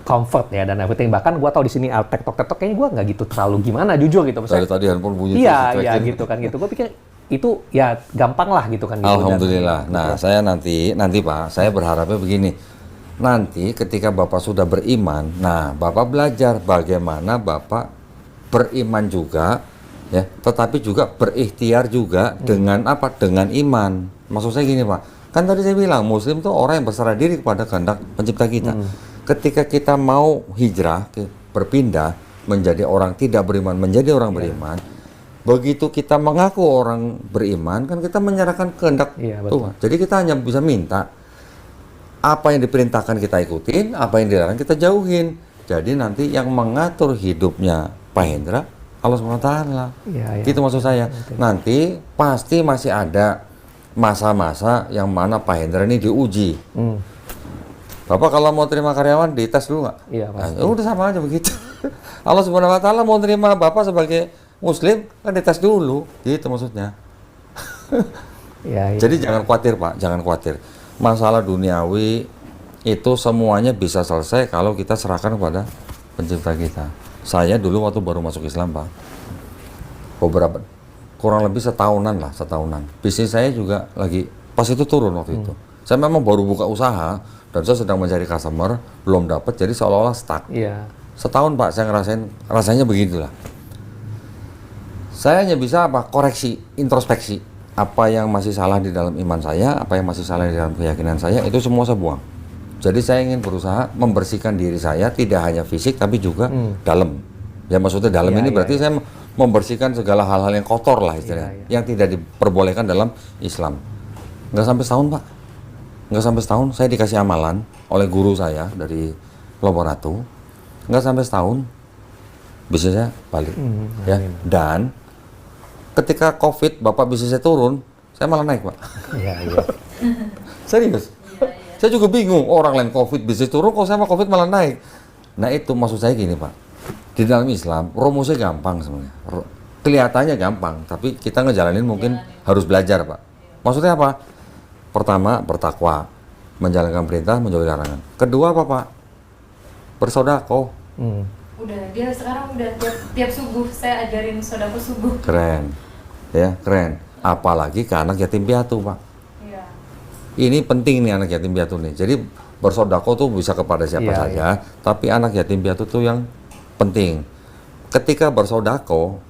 comfort ya dan everything. Bahkan gue tau di sini tektok kayaknya gue nggak gitu terlalu gimana, jujur gitu. Maksudnya, tadi handphone bunyi. Iya gitu kan gitu. Gue pikir itu ya gampang lah gitu kan. Gitu, alhamdulillah. Nah saya nanti Pak, saya berharapnya begini. Nanti ketika Bapak sudah beriman, nah Bapak belajar bagaimana Bapak beriman juga, ya, tetapi juga berikhtiar juga dengan apa? Dengan iman. Maksud saya gini Pak, kan tadi saya bilang Muslim itu orang yang berserah diri kepada kehendak pencipta kita. Ketika kita mau hijrah, berpindah menjadi orang tidak beriman, menjadi orang beriman, begitu kita mengaku orang beriman, kan kita menyerahkan kehendak Tuhan. Jadi kita hanya bisa minta apa yang diperintahkan kita ikutin, apa yang dilarang kita jauhin. Jadi nanti yang mengatur hidupnya Pak Hendra Allah SWT. Gitu maksud saya. Nanti pasti masih ada masa-masa yang mana Pak Hendra ini diuji. Bapak kalau mau terima karyawan dites dulu nggak? Iya, pasti. Nah, udah sama aja begitu. Allah SWT mau terima Bapak sebagai Muslim kan dites dulu, gitu maksudnya. Jadi jangan khawatir Pak, jangan khawatir. Masalah duniawi itu semuanya bisa selesai kalau kita serahkan kepada pencipta kita. Saya dulu waktu baru masuk Islam Pak, beberapa kurang lebih setahunan. Bisnis saya juga lagi pas itu turun waktu itu. Saya memang baru buka usaha dan saya sedang mencari customer, belum dapat, jadi seolah-olah stuck. Setahun Pak saya ngerasain rasanya begitulah. Saya hanya bisa apa? Koreksi, introspeksi. Apa yang masih salah di dalam iman saya, apa yang masih salah di dalam keyakinan saya, itu semua saya buang. Jadi saya ingin berusaha membersihkan diri saya, tidak hanya fisik tapi juga dalam. Ya maksudnya dalam ini berarti saya membersihkan segala hal-hal yang kotor lah istilahnya, yang tidak diperbolehkan dalam Islam. Nggak sampai setahun Pak, nggak sampai setahun saya dikasih amalan oleh guru saya dari Loboratu. Nggak sampai setahun bisnisnya balik. Ya. Dan ketika COVID Bapak bisnisnya turun, saya malah naik Pak. Serius. Saya juga bingung, orang lain COVID bisnis turun, kok sama COVID malah naik. Nah itu maksud saya gini Pak, di dalam Islam rumusnya gampang sebenarnya, kelihatannya gampang, tapi kita ngejalanin mungkin harus belajar Pak. Maksudnya apa? Pertama, bertakwa, menjalankan perintah, menjauhi larangan. Kedua apa Pak? Bersedekah. Udah, dia sekarang udah tiap subuh saya ajarin sedekah subuh. Keren, ya keren. Apalagi ke anak yatim piatu Pak. Ini penting nih anak yatim piatu nih. Jadi bersedekah tuh bisa kepada siapa saja, tapi anak yatim piatu tuh yang penting. Ketika bersedekah,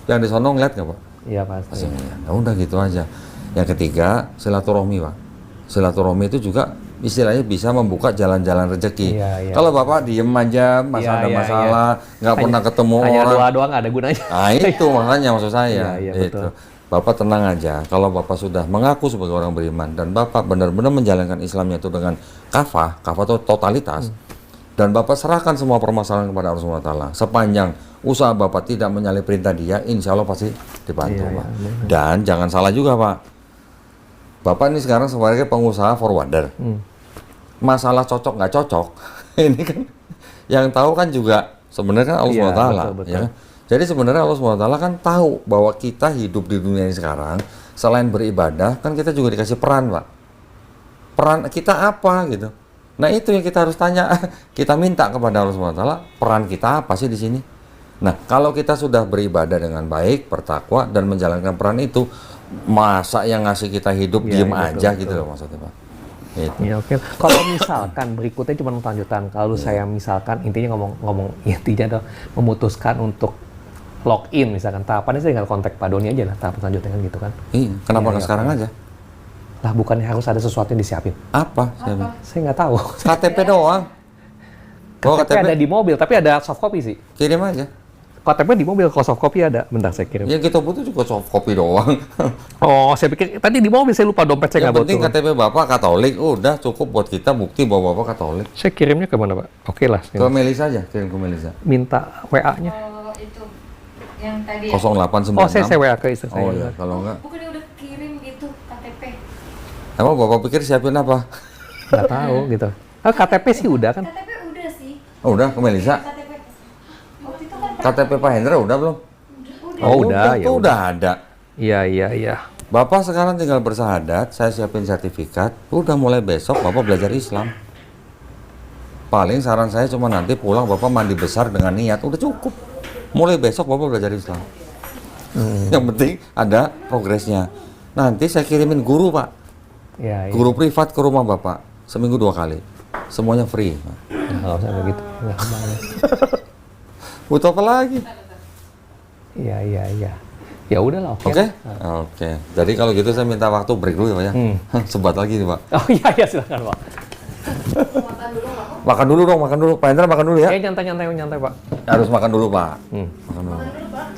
yang di sono ngeliat nggak Pak? Iya pasti. Ya udah gitu aja. Yang ketiga silaturahmi Pak. Silaturahmi itu juga istilahnya bisa membuka jalan-jalan rezeki. Kalau Bapak diem aja, ada masalah, nggak pernah ketemu orang. Hanya doa-doa nggak ada gunanya. Nah itu makanya maksud saya. Itu. Bapak tenang aja, kalau Bapak sudah mengaku sebagai orang beriman dan Bapak benar-benar menjalankan Islamnya itu dengan kafah itu totalitas, dan Bapak serahkan semua permasalahan kepada Allah SWT, sepanjang usaha Bapak tidak menyalahi perintah Dia, insya Allah pasti dibantu Pak. Dan jangan salah juga Pak, Bapak ini sekarang sebagai pengusaha forwarder, masalah cocok nggak cocok, ini kan yang tahu kan juga sebenarnya kan Allah SWT, ya kan? Jadi sebenarnya Allah SWT kan tahu bahwa kita hidup di dunia ini sekarang, selain beribadah, kan kita juga dikasih peran Pak. Peran kita apa gitu. Nah itu yang kita harus tanya, kita minta kepada Allah SWT, peran kita apa sih di sini? Nah kalau kita sudah beribadah dengan baik, bertakwa, dan menjalankan peran itu, masa yang ngasih kita hidup diem aja gitu loh maksudnya Pak. Gitu. Ya, oke. Kalau misalkan berikutnya cuma lanjutan, kalau saya misalkan intinya ngomong intinya adalah memutuskan untuk login misalkan, tahapannya saya tinggal kontak Pak Doni aja lah, tahapan selanjutnya kan gitu kan. Iya, kenapa nggak sekarang aja? Lah bukannya harus ada sesuatu yang disiapin? Apa? Saya nggak tahu. KTP doang. KTP ada di mobil, tapi ada soft copy sih. Kirim aja. KTP di mobil, kalau soft copy ada. Bentar saya kirim. Ya kita butuh juga soft copy doang. Oh, saya pikir tadi di mobil, saya lupa dompet saya nggak bawa. Yang penting KTP Bapak Katolik, udah cukup buat kita bukti bahwa Bapak Katolik. Saya kirimnya ke mana Pak? Oke lah. Ke Melisa aja, kirim ke Melisa. Minta WA-nya. Oh itu yang tadi. 0896. Oh saya WA ke istri saya. Oh iya, kalau enggak. Bukan udah kirim itu KTP. Emang Bapak pikir siapin apa? Nggak tahu gitu. Oh, KTP sih udah kan? KTP udah sih. Oh, udah ke Melisa. KTP. Waktu itu kan KTP Pak Hendra udah belum? udah. Oh udah, ya udah ada. Iya. Bapak sekarang tinggal bersahadat, saya siapin sertifikat, udah mulai besok Bapak belajar Islam. Paling saran saya cuma nanti pulang Bapak mandi besar dengan niat, udah cukup. Mulai besok Bapak belajar Islam. Yang penting ada progresnya. Nanti saya kirimin guru Pak. Iya. Guru privat ke rumah Bapak, seminggu 2 kali. Semuanya free. Nggak usah begitu. Butuh apa lagi? Iya. Ya udahlah, oke. Oke. Jadi kalau gitu saya minta waktu break dulu ya Pak ya. Sebat lagi nih Pak. Oh iya silakan Pak. Makan dulu dong, makan dulu. Pak Hendra makan dulu ya. Nyantai Pak. Harus makan dulu Pak. Makan dulu.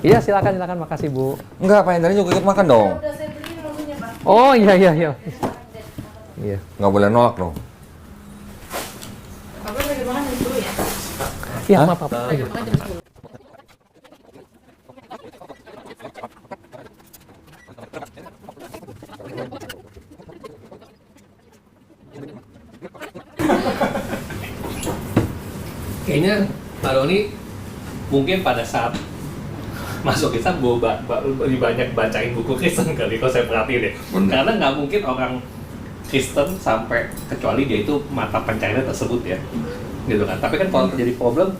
Iya silakan, makasih Bu. Enggak, Pak Hendra juga ikut makan dong. Udah saya beliin menunya, Pak. Oh iya. Iya. Nggak boleh nolak dong. Bapak lagi makan jam 10 ya? Iya maaf. Lagi makan jam 10. Kayaknya Pak Doni mungkin pada saat masuk Islam lebih banyak bacain buku Kristen kali kalau saya perhatiin deh. Karena nggak mungkin orang Kristen sampai kecuali dia itu mata pencarian tersebut ya, gitu kan. Tapi kan kalau terjadi problem,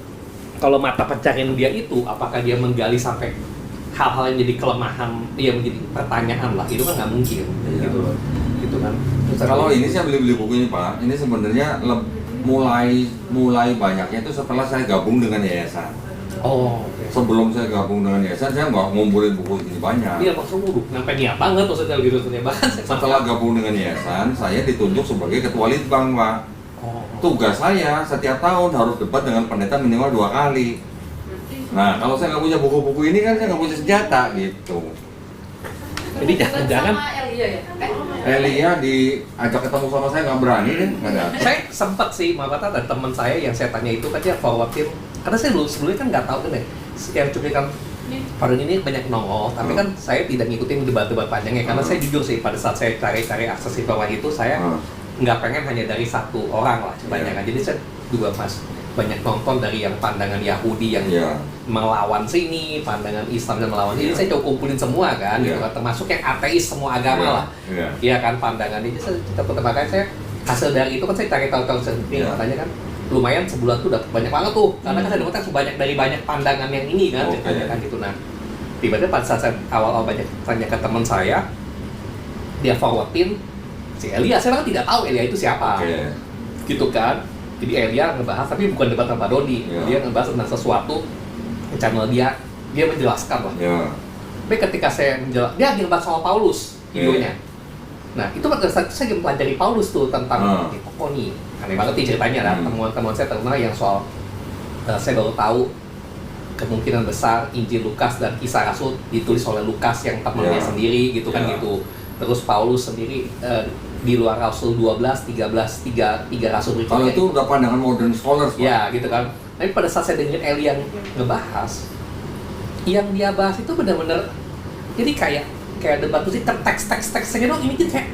kalau mata pencarian dia itu, apakah dia menggali sampai hal-hal yang jadi kelemahan, yang menjadi pertanyaan lah, itu kan nggak mungkin, gitu kan. Kalau ini saya beli buku ini Pak, ini sebenarnya mulai banyaknya itu setelah saya gabung dengan yayasan. Oh. Okay. Sebelum saya gabung dengan yayasan, saya nggak ngumpulin buku ini banyak. Iya maksudnya sampai niat banget maksudnya gitu bahkan setelah gabung dengan yayasan, saya ditunjuk sebagai ketua litbang Pak. Tugas saya setiap tahun harus debat dengan pendeta minimal 2 kali. Nah kalau saya nggak punya buku-buku ini kan saya nggak punya senjata gitu. Jadi jangan Elia ya? Elia diajak ketemu sama saya nggak berani deh, nggak ada. Saya sempat sih, maaf kata ada teman saya yang saya tanya itu kan dia forwardin, karena saya sebelumnya kan nggak tahu kan ya, yang cuplikan Padon ini banyak nongol, tapi kan saya tidak ngikutin debat-debat panjangnya, karena saya jujur sih pada saat saya cari akses informasi itu saya nggak pengen hanya dari satu orang lah kebanyakan, jadi saya juga banyak nonton dari yang pandangan Yahudi yang melawan sini, pandangan Islam dan melawan sini, saya coba kumpulin semua kan, gitu kan, termasuk yang ateis semua agama lah, iya kan pandangan ini, kita makanya saya hasil dari itu kan saya cari tahu sendiri, katanya kan lumayan sebulan tuh udah banyak banget tuh, karena kan saya dapat sebanyak dari banyak pandangan yang ini kan, ceritanya kan gitu. Nah, tiba-tiba pada saat saya awal banyak tanya ke teman saya, dia forwardin si Elia, saya kan tidak tahu Elia itu siapa, gitu kan. Jadi Elia ngebahas, tapi bukan debat sama Doni, dia ngebahas tentang sesuatu channel dia menjelaskan lah. Tapi ketika saya dia ngebahas soal Paulus, videonya. Nah itu pada saat saya mempelajari Paulus tuh tentang tokoh nih, aneh banget nih ceritanya lah. Temuan-temuan saya terkenal yang soal saya baru tahu kemungkinan besar Injil Lukas dan Kisah Rasul ditulis oleh Lukas yang temannya sendiri gitu kan gitu. Terus Paulus sendiri di luar Rasul 12, 13, 3 Rasul berikutnya. Kalau itu udah pandangan modern scholars, Pak. Ya, gitu kan. Tapi pada saat saya dengerin Eli yang ngebahas, yang dia bahas itu benar-benar, jadi kayak debat tuh sih, teks-teksnya dong, ini kayak,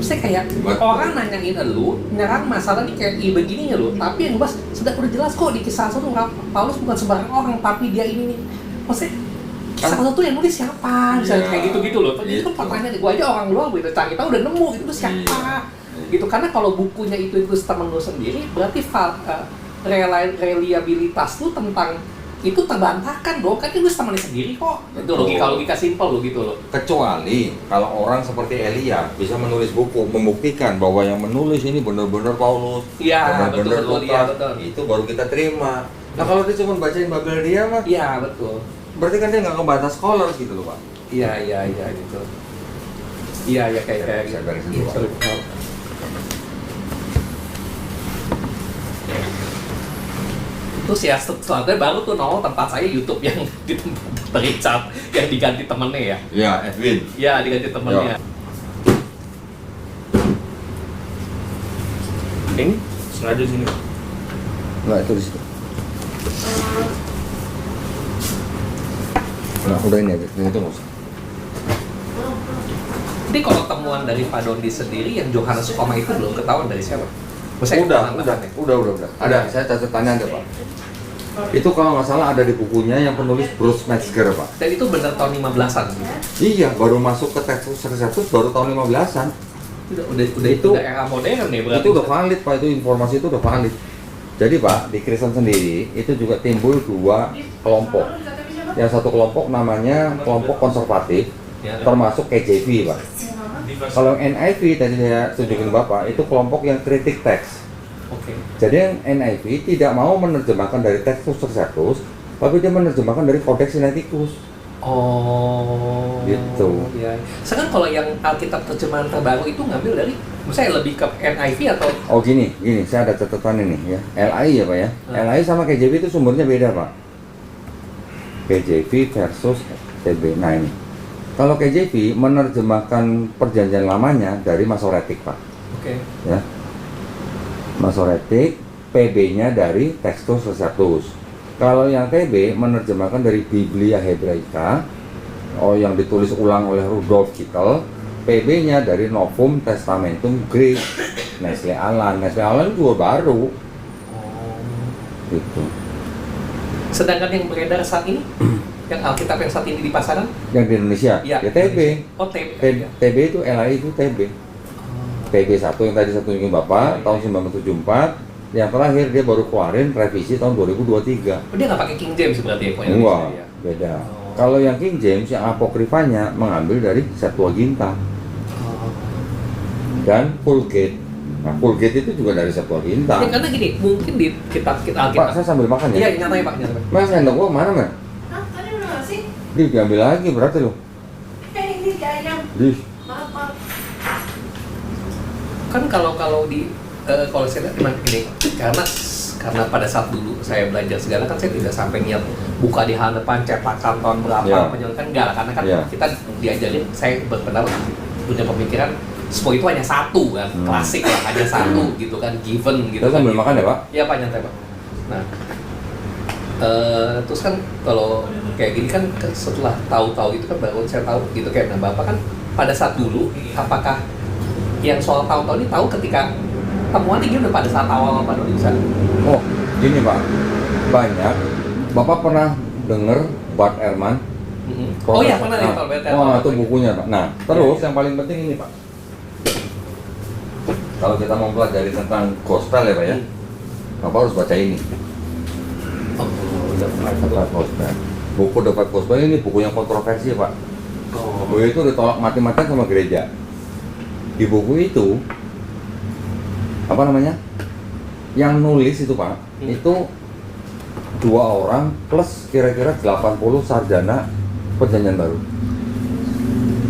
maksudnya kayak orang nanyain lu, nyerang masalah nih kayak begini ya lu, tapi yang ngebahas udah jelas kok di Kisah Rasul tuh Paulus bukan sembarang orang, tapi dia ini nih, maksudnya Kisah Rasul tuh yang nulis siapa, misalnya kayak gitu-gitu loh. Itu kan pertanyaan, gue aja orang luar gitu, kita udah nemu gitu siapa, gitu. Karena kalau bukunya itu temen lu sendiri, berarti reliabilitas lu tentang itu terbantahkan dong, kan itu temennya sendiri kok. Itu logika simpel lo gitu loh. Kecuali kalau orang seperti Elia bisa menulis buku membuktikan bahwa yang menulis ini benar-benar Paulus, benar-benar Lukas, itu baru kita terima. Nah kalau dia cuma bacain Babel dia mah, iya betul. Berarti kan dia nggak ngebatas scholars gitu loh Pak. Iya gitu. Iya kayak gitu. Terus ya selanjutnya baru tuh nongol tempat saya YouTube yang di tempat Richard yang diganti temennya ya. Iya, Edwin. Iya diganti temennya. Ini sengaja sini. Enggak, itu di situ. Nah, udah ini aja, ini itu nggak usah. Jadi kalau temuan dari Pak Dondi sendiri yang Johannes Koma itu belum ketahuan dari siapa? Udah. Ada, saya catatannya ada Pak. Itu kalau nggak salah ada di bukunya yang penulis Bruce Metzger Pak. Dan itu benar tahun 15-an. Iya, baru masuk ke teks Reseptus baru tahun 15-an. Udah era modern nih berarti. Itu udah valid Pak, itu informasi itu udah valid. Jadi Pak, di Kristen sendiri itu juga timbul 2 kelompok. Yang satu kelompok namanya kelompok konservatif, termasuk KJV Pak. Kalau NIV tadi saya tunjukin Bapak, itu kelompok yang kritik teks. Jadi yang NIV tidak mau menerjemahkan dari teks Reseptus, tapi dia menerjemahkan dari Codex Sinaiticus. Oh, gitu. Ya. Sekarang kalau yang Alkitab terjemahan terbaru itu ngambil dari, misalnya lebih ke NIV atau? Oh gini, saya ada catatan ini ya. LAI ya Pak ya. LAI sama KJV itu sumbernya beda Pak. KJV versus TB. Nah ini, kalau KJV menerjemahkan perjanjian lamanya dari Masoretic Pak. Oke. Ya. Masoretic, PB-nya dari Textus Receptus. Kalau yang TB menerjemahkan dari Biblia Hebraica, yang ditulis ulang oleh Rudolf Kittel, PB-nya dari Novum Testamentum Greek, Nestle Aland juga baru. Gitu. Sedangkan yang beredar saat ini, yang Alkitab yang saat ini di pasaran? Yang di Indonesia, ya TB. Oh TB. TB itu LAI itu TB. TB 1 yang tadi satu ingin Bapak, tahun 1974. Yang terakhir dia baru keluarin revisi tahun 2023. Oh, dia nggak pakai King James berarti ya? Enggak, beda. Kalau yang King James, yang apokrifanya mengambil dari Septuaginta dan Vulgate. Nah, Vulgate itu juga dari Septuaginta. Ya, karena gini, mungkin di kitab Alkitab. Pak, saya sambil makan ya? Iya, nyatanya Pak, nyatanya. Mas, sendok gua mana, Mas? Hah? Tadi udah ngasih? Diambil lagi, berarti loh. Ini ayam. Maaf. Kan kalau di kalau saya lihat memang gini, karena pada saat dulu saya belajar segala kan saya tidak sampai niat buka di halaman depan cetakan tahun berapa penyelesaian enggak lah, karena kan kita diajarin, saya benar punya pemikiran semua itu hanya satu kan, klasik lah, hanya satu gitu kan, given gitu. Kita sambil makan ya Pak? Iya Pak, nyantai Pak. Nah, terus kan kalau kayak gini kan setelah tahu-tahu itu kan baru saya tahu gitu kayak, nah Bapak kan pada saat dulu apakah yang soal tahu-tahu ini tahu ketika temuannya gimana pada saat awal Pak Nusa? Oh, gini Pak, banyak. Bapak pernah dengar Bart Ehrman? Oh iya pernah ya Pak Bart Ehrman. Oh, itu bukunya Pak. Nah, terus yang paling penting ini Pak. Kalau kita mau pelajari tentang gospel ya Pak ya, Bapak harus baca ini. Oh, The Five Gospel. Buku The Five Gospel ini buku yang kontroversi Pak. Buku itu ditolak mati-matian sama gereja. Di buku itu apa namanya, yang nulis itu Pak, itu 2 orang plus kira-kira 80 sarjana perjanjian baru.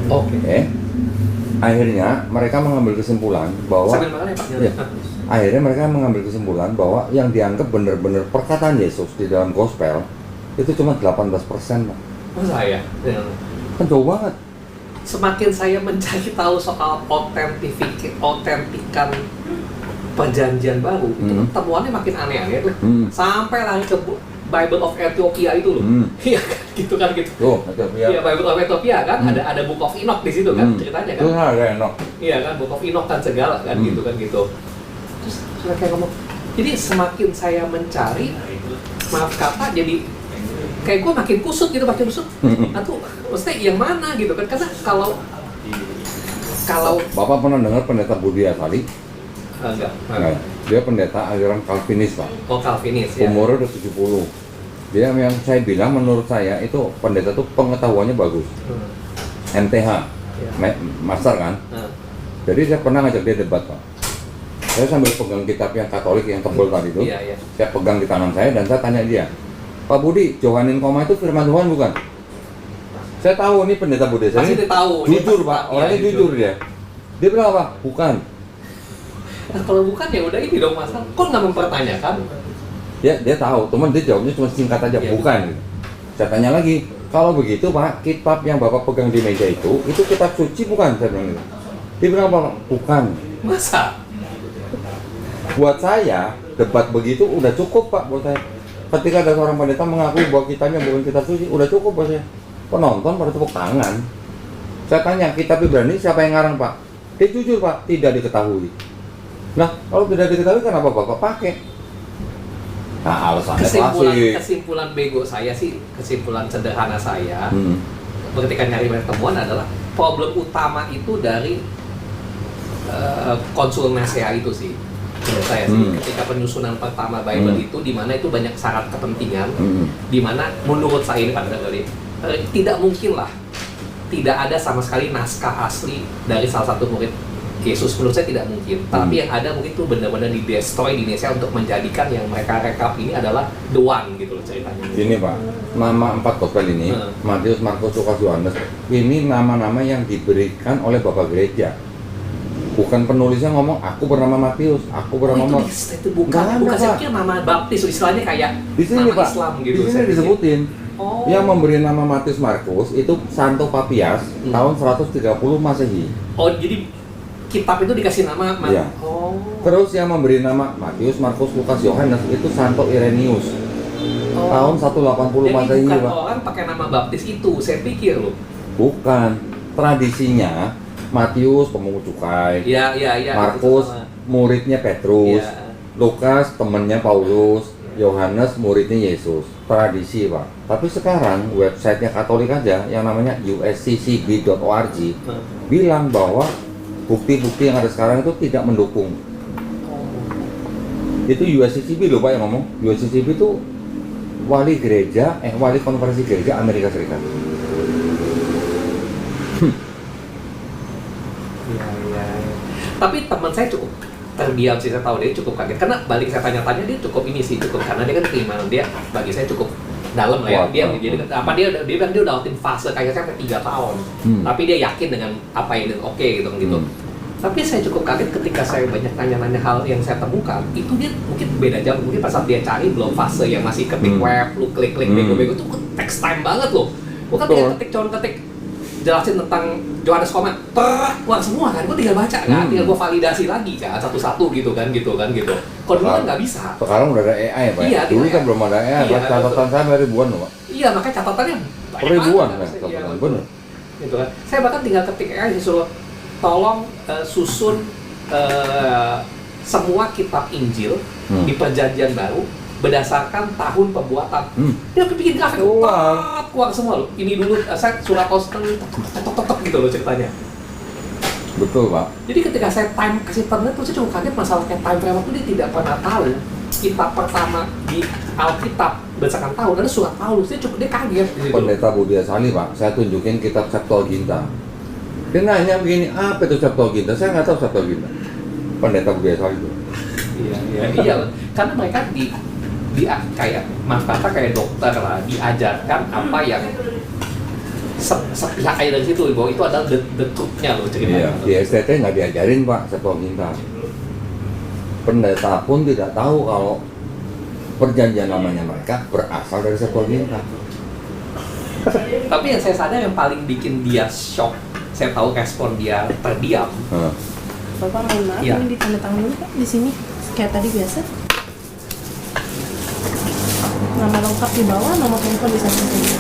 Oke. Akhirnya mereka mengambil kesimpulan bahwa sambil makan ya Pak. Ya, akhirnya mereka mengambil kesimpulan bahwa yang dianggap benar-benar perkataan Yesus di dalam gospel itu cuma 18% Pak. Masa ya? Kan jauh banget. Semakin saya mencari tahu soal otentikan perjanjian baru, itu temuannya makin aneh-aneh tuh. Sampai lari ke Bible of Ethiopia itu loh. Iya kan, gitu kan gitu. Tuh, Ethiopia. Iya, Bible of Ethiopia kan, ada Book of Enoch di situ kan, ceritanya kan. Itu ada Enoch. Iya kan, Book of Enoch kan segala kan, gitu kan gitu. Terus saya kayak ngomong, jadi semakin saya mencari, maaf kata, jadi kayak gue makin kusut gitu, makin kusut. Atau maksudnya yang mana gitu kan, karena kalau Bapak pernah dengar pendeta Budi Asali? enggak. Nah, dia pendeta aliran Calvinis Pak. Oh, Calvinis ya. Umurnya udah 70. Dia yang saya bilang menurut saya itu pendeta tuh pengetahuannya bagus. MTH, master kan. Jadi saya pernah ngajak dia debat Pak. Saya sambil pegang kitab yang Katolik yang tebal tadi itu. Saya pegang di tangan saya dan saya tanya dia, Pak Budi, Johanin koma itu firman Tuhan bukan? Saya tahu nih pendeta Budi saya ini jujur Pak, orangnya jujur dia. Dia bilang apa? Bukan. Nah, kalau bukan ya udah ini dong masalah. Kok nggak mempertanyakan? Dia tahu, teman dia jawabnya cuma singkat aja, bukan. Gitu. Saya tanya lagi, kalau begitu Pak, kitab yang Bapak pegang di meja itu kitab suci bukan? Saya bilang gitu. Dia bilang apa? Bukan. Masa? Buat saya, debat begitu udah cukup Pak buat saya. Ketika ada seorang pendeta mengakui bahwa kitabnya bukan kitab suci, udah cukup buat saya. Penonton pada tepuk tangan. Saya tanya, kitab Ibrani siapa yang ngarang Pak? Dia jujur Pak, tidak diketahui. Nah, kalau tidak diketahui kenapa Bapak pakai? Nah, alasannya kesimpulan bego saya sih, kesimpulan sederhana saya, ketika nyari temuan adalah problem utama itu dari konsul Nasea itu sih. Menurut saya sih, ketika penyusunan pertama Bible itu, di mana itu banyak syarat kepentingan, di mana menurut saya ini pada kali tidak mungkin lah tidak ada sama sekali naskah asli dari salah satu murid Yesus, menurut saya tidak mungkin. Tapi yang ada mungkin tuh benar-benar di destroy di Indonesia untuk menjadikan yang mereka rekap ini adalah the one gitu loh ceritanya. Ini Pak, nama 4 gospel ini, Matius, Markus, Lukas, Yohanes, ini nama-nama yang diberikan oleh Bapak Gereja. Bukan penulisnya ngomong, aku bernama Matius, aku bernama itu bukan saya pikir nama baptis, istilahnya kayak di sini, nama Pak, Islam gitu. di sini disebutin. Yang memberi nama Matius Markus itu Santo Papias tahun 130 Masehi. Oh, jadi kitab itu dikasih nama Iya. Terus yang memberi nama Matius, Markus, Lukas, Yohanes itu Santo Irenaeus. Tahun 180 Masehi, Pak. Jadi bukan Pak. orang pakai nama baptis itu, saya pikir loh. Bukan. Tradisinya Matius pemungut cukai. Iya. Markus muridnya Petrus. Ya. Lukas temannya Paulus. Yohanes muridnya Yesus. Tradisi, Pak. Tapi sekarang websitenya Katolik aja yang namanya usccb.org bilang bahwa bukti-bukti yang ada sekarang itu tidak mendukung. Itu USCCB loh Pak yang ngomong. USCCB itu wali konferensi gereja Amerika Serikat. Iya. Tapi teman saya cukup terdiam sih, saya tahu dia cukup kaget karena balik saya tanya-tanya dia cukup karena dia kan keimanan dia bagi saya cukup dalam lah ya. Dia bilang dia udah lewatin fase kayak saya 3 tahun. Tapi dia yakin dengan apa yang oke gitu. Tapi saya cukup kaget ketika saya banyak nanya-nanya hal yang saya temukan, itu dia mungkin beda jam, mungkin pas saat dia cari belum fase yang masih ketik web, lu klik bego-bego itu text time banget loh. Bukan tinggal ketik jelasin tentang Johannes Koma, wah semua kan, gue tinggal baca kan, tinggal gue validasi lagi kan, satu-satu gitu kan. Kalau dulu kan nggak bisa. Sekarang udah ada AI ya Pak? Iya, dulu kan belum ada AI, catatan saya ribuan loh Pak. Iya, makanya catatannya banyak ribuan banget. Kan, catatan, bener. Gitu kan. Saya bahkan tinggal ketik AI disuruh tolong susun semua kitab Injil di Perjanjian Baru berdasarkan tahun pembuatan. Dia bikin grafik kuat semua loh. Ini dulu saya surat Austen tok gitu loh ceritanya. Betul Pak. Jadi ketika saya kasih time itu saya cukup kaget masalahnya time frame itu dia tidak pernah tahu kitab pertama di Alkitab berdasarkan tahun ada surat Paulus. Dia kaget gitu. Pendeta Budi Asali Pak, saya tunjukin kitab Septuaginta. Dia nanya begini, apa itu Septuaginta? Saya nggak tahu Septuaginta. Pendeta Budi Asali itu. Iya. Karena mereka dia kayak kata kayak dokter lah, diajarkan apa yang sepihak aja dari situ bahwa itu adalah the truth-nya loh ceritanya. Iya, di STT nggak diajarin Pak Septuaginta. Pendeta pun tidak tahu kalau perjanjian lamanya mereka berasal dari Septuaginta. Tapi yang saya sadar yang paling bikin dia shock, saya tahu respon dia terdiam. Bapak mohon maaf, ini ditandatangan dulu Pak di sini kayak tadi biasa. Nama lengkap di bawah, nomor handphone di samping sini.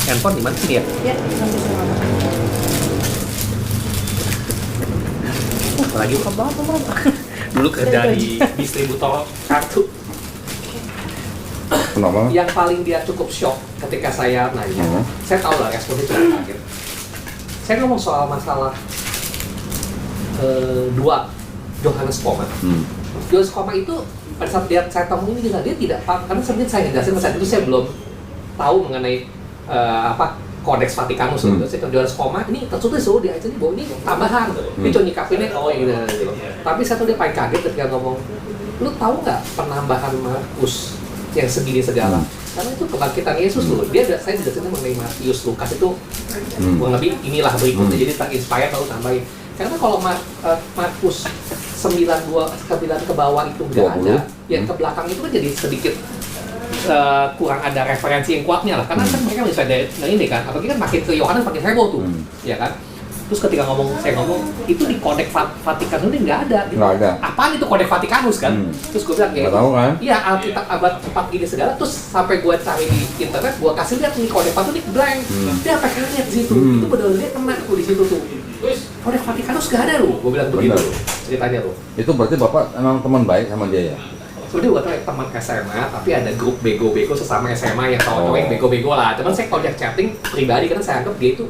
Handphone di mana sih dia? Ya, sampai sana. Lagi Buka banget tuh Bapak. dulu kerja di distributor kartu. Kenapa? Yang paling dia cukup shock ketika saya nanya, saya tahu lah responnya cukup kaget. Saya ngomong soal masalah dua Johannes Koma. Johannes Koma itu pada saat saya tahu ini dia tidak paham karena sebenarnya saya ngejelasin saat itu saya belum tahu mengenai Kodeks Vatikanus gitu. Saya Johannes Koma ini tertulis di aja nih bahwa ini tambahan. Dia cuma nyikapinnya gitu. Tapi saya tuh dia paling kaget ketika ngomong, lu tahu nggak penambahan Markus yang segini segala? Karena itu kebangkitan Yesus loh. Saya jelasin mengenai Matius, Lukas itu kurang lebih inilah berikutnya. Jadi tak inspire lalu tambahin. Karena kalau Markus 92 ke bawah itu nggak ada, yang ke belakang itu kan jadi sedikit kurang ada referensi yang kuatnya lah. Karena kan mereka bisa dari ini kan, apalagi kan makin ke Yohanes makin heboh tuh, ya kan. Terus ketika saya ngomong itu di Kodeks Vatikanus ini nggak ada. Gitu. Nggak ada. Apaan itu Kodeks Vatikanus kan? Terus gue bilang nggak tahu kan? Iya, Alkitab abad 4 gini segala. Terus sampai gue cari di internet, gue kasih lihat nih Kodeks Vatikanus ini blank. Dia apa kayaknya di situ? Itu benar dia kena tuh di situ tuh. Kodeks Vatikanus nggak ada loh. Gue bilang begitu ceritanya loh. Itu berarti Bapak emang teman baik sama dia ya? Sebenarnya gue tuh teman SMA, tapi ada grup bego-bego sesama SMA yang cowok-cowok yang bego-bego lah. Cuman saya kalau dia chatting pribadi karena saya anggap dia itu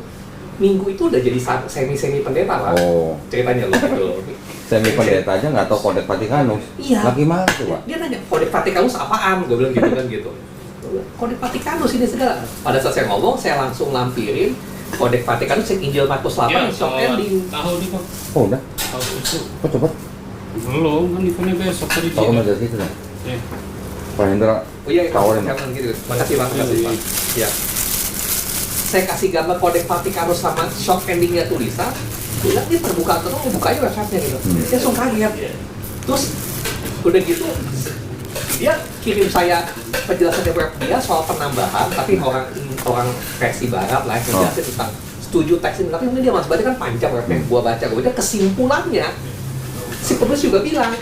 minggu itu udah jadi semi pendeta lah. Ceritanya loh gitu. Semi pendeta aja nggak tahu Kodeks Vatikanus. Iya. Lagi mana tuh Pak? Dia nanya Kodeks Vatikanus apaan? Gue bilang gitu kan gitu. Kodeks Vatikanus ini segala. Pada saat saya ngomong, saya langsung lampirin Kodeks Vatikanus yang Injil Markus 8 yang shock ending. Tahu nih Pak. Oh udah, Tahu itu. kok cepet? Belum, kan eventnya besok tadi. Tahu dari situ dah. Ya. Pak Hendra, Oh iya, tawarin. gitu. Makasih Bang, makasih Bang. Ya. Saya kasih gambar Kodeks Vatikanus sama shock endingnya tulisan. Lihat dia terbuka terus, bukanya website-nya gitu. Dia langsung kaget. Terus udah gitu, dia kirim saya penjelasan web dia soal penambahan, tapi orang versi barat lah yang menjelaskan tentang setuju teks ini, tapi kemudian dia mas baca kan panjang webnya, gua baca kesimpulannya si penulis juga bilang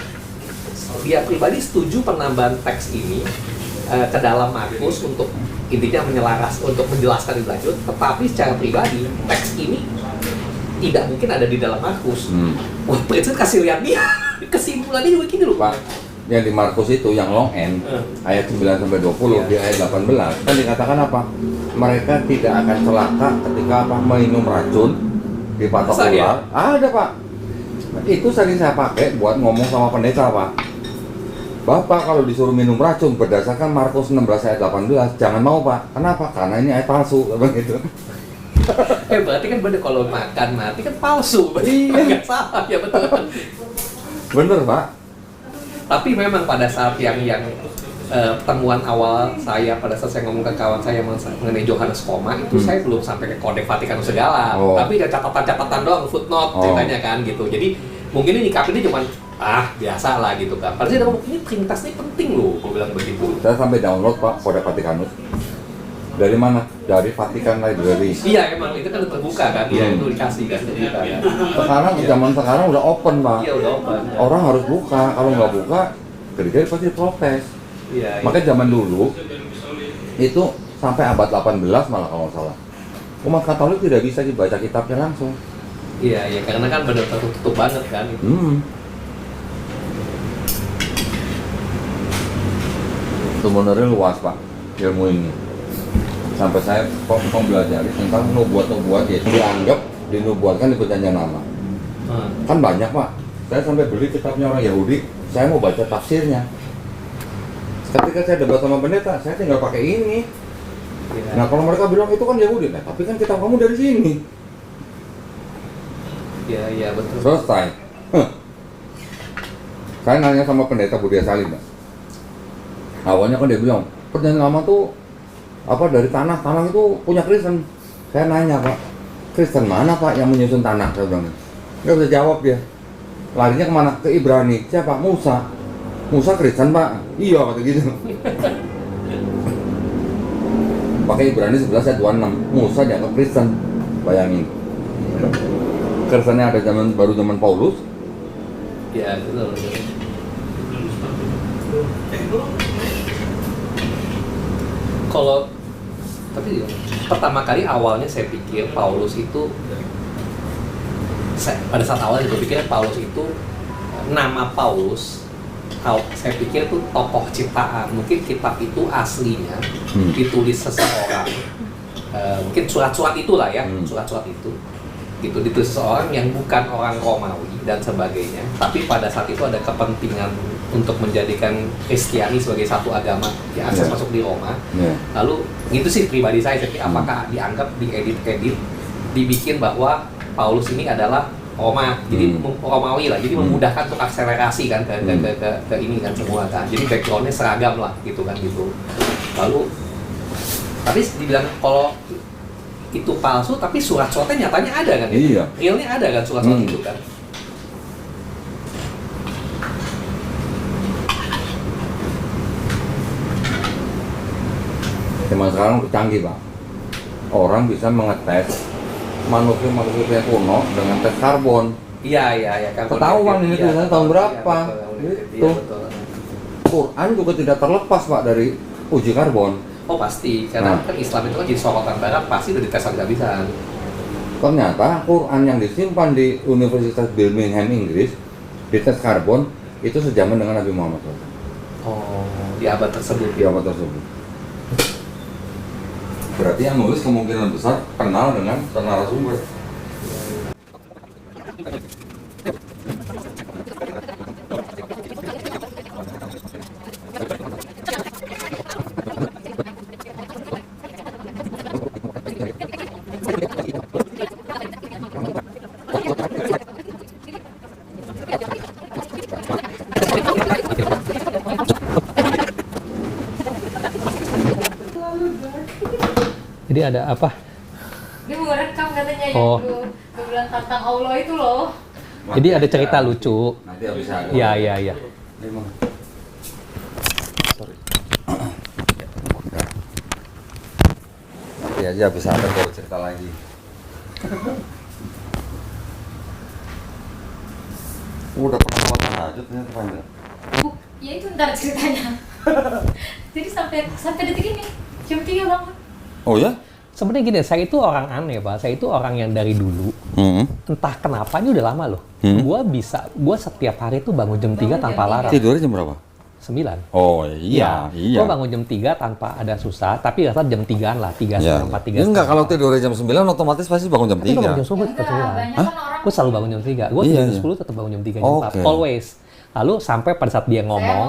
dia pribadi setuju penambahan teks ini ke dalam Markus untuk intinya untuk menjelaskan lebih lanjut, tetapi secara pribadi teks ini tidak mungkin ada di dalam Markus. Wah, Prince kasih lihat dia kesimpulannya juga gini loh Pak. Yang di Markus itu yang long end ayat 9 sampai 20 di ayat 18 kan dikatakan apa? Mereka tidak akan celaka ketika apa minum racun di patok ular. Ada Pak. Itu sering saya pakai buat ngomong sama pendeta Pak. Bapak kalau disuruh minum racun berdasarkan Markus 16 ayat 18 jangan mau Pak. Kenapa? Karena ini ayat palsu begitu. Berarti kan bener kalau makan mati kan palsu. Berarti nggak salah ya betul. Bener Pak. Tapi memang pada saat yang temuan awal saya pada saat saya ngomong ke kawan saya mengenai Johannes Koma itu saya belum sampai ke Kodeks Vatikanus segala, tapi ada catatan-catatan doang, footnote ceritanya kan gitu. Jadi mungkin ini nyikapinnya cuma biasa lah gitu kan. Padahal saya udah ngomong ini Trinitas ini penting loh, gue bilang begitu. Saya sampai download Pak Kodeks Vatikanus. Dari mana? Dari Vatikan Library. Iya emang itu kan terbuka kan, dia itu dikasih kan cerita kan. Sekarang zaman sekarang udah open Pak. Iya udah open. Orang harus buka, kalau nggak buka gereja pasti protes. Iya. Makanya zaman dulu itu sampai abad 18 malah kalau nggak salah. Umat Katolik tidak bisa dibaca kitabnya langsung. Iya, karena kan benar tertutup banget kan itu. Sebenarnya luas Pak ilmu ini. Sampai saya kok belajar tentang nubuat-nubuat ya dianggap dinubuatkan di perjanjian lama. Kan banyak Pak. Saya sampai beli kitabnya orang Yahudi, saya mau baca tafsirnya. Ketika saya debat sama pendeta, saya tinggal pakai ini. Ya. Nah kalau mereka bilang itu kan Yahudi, nah, tapi kan kitab kamu dari sini. Iya betul. Selesai. Saya nanya sama pendeta Budia Salim, Pak. Awalnya kan dia bilang perjanjian lama tuh apa dari tanah itu punya Kristen. Saya nanya Pak, Kristen mana Pak yang menyusun tanah? Saya bilang, nggak bisa jawab dia. Larinya kemana? Ke Ibrani. Siapa? Musa. Musa Kristen Pak? Iya kata gitu. Pakai Ibrani 11 ayat 26. Musa dianggap Kristen. Bayangin. Kristennya ada baru zaman Paulus. Iya betul. Kalau tapi pertama kali awalnya saya pikir Paulus itu pada saat awal saya pikir Paulus itu nama Paulus saya pikir itu tokoh ciptaan. Mungkin kitab itu aslinya ditulis seseorang, mungkin surat-surat itulah ya, surat-surat itu ditulis seseorang yang bukan orang Romawi dan sebagainya, tapi pada saat itu ada kepentingan untuk menjadikan Kristiani sebagai satu agama yang akses masuk di Roma. Lalu itu sih pribadi saya pikir apakah dianggap diedit dibikin bahwa Paulus ini adalah Roma, jadi Romawi lah, jadi memudahkan untuk akselerasi kan ke ini kan semua kan, jadi backgroundnya seragam lah gitu kan gitu. Lalu tapi dibilang kalau itu palsu, tapi surat-suratnya nyatanya ada kan? Iya. Realnya ada kan surat-surat itu kan? Zaman sekarang udah canggih Pak. Orang bisa mengetes manuskrip yang kuno dengan tes karbon. Iya. Ketahuan ini tulisannya tahun berapa? Gitu. Quran juga tidak terlepas Pak dari uji karbon. Oh pasti, karena kan Islam itu kan jadi sorotan barat, pasti udah dites habis-habisan. Ternyata Quran yang disimpan di Universitas Birmingham Inggris dites karbon itu sejaman dengan Nabi Muhammad SAW. Oh, di abad tersebut. Di abad tersebut. Berarti yang nulis kemungkinan besar kenal dengan narasumber. ada apa? Dia mau rekam katanya Oh. yang gue bilang tentang Allah itu loh. Jadi ada cerita lucu. Nanti habis ada. Iya. Memang. Sorry. Nanti aja habis ada baru cerita lagi. Udah pernah sholat tahajud ternyata panjang. Ya itu ntar ceritanya. Jadi sampai detik ini jam 3 bangun. Oh ya? Sebenarnya gini, saya itu orang aneh, Pak. Saya itu orang yang dari dulu, entah kenapa, ini udah lama loh. Gua setiap hari tuh bangun jam 3 tanpa alarm. Tidurnya jam berapa? 9. Oh iya. Gua bangun jam 3 tanpa ada susah, tapi rata jam 3-an lah, 3 setengah 4, 3 Enggak, kalau tidurnya jam 9 otomatis pasti bangun jam 3. Tapi bangun jam subuh tetap 9. Banyak kan orang. Gue selalu bangun jam 3. Gue Iya, jam iya. 10 tetap bangun jam 3, jam 4. Oke. Always. Lalu sampai pada saat dia ngomong,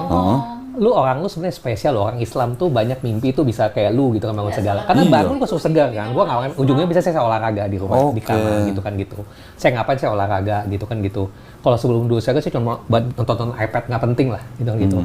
Saya orang lu sebenarnya spesial loh. Orang Islam tuh banyak mimpi tuh bisa kayak lu gitu kan bangun segala. Karena Iya. bangun gue suka segar kan. Gue ngapain ujungnya bisa saya olahraga di rumah di Oke. kamar gitu kan gitu. Saya ngapain saya olahraga gitu kan gitu. Kalau sebelum dulu saya cuma buat nonton iPad nggak penting lah gitu kan gitu.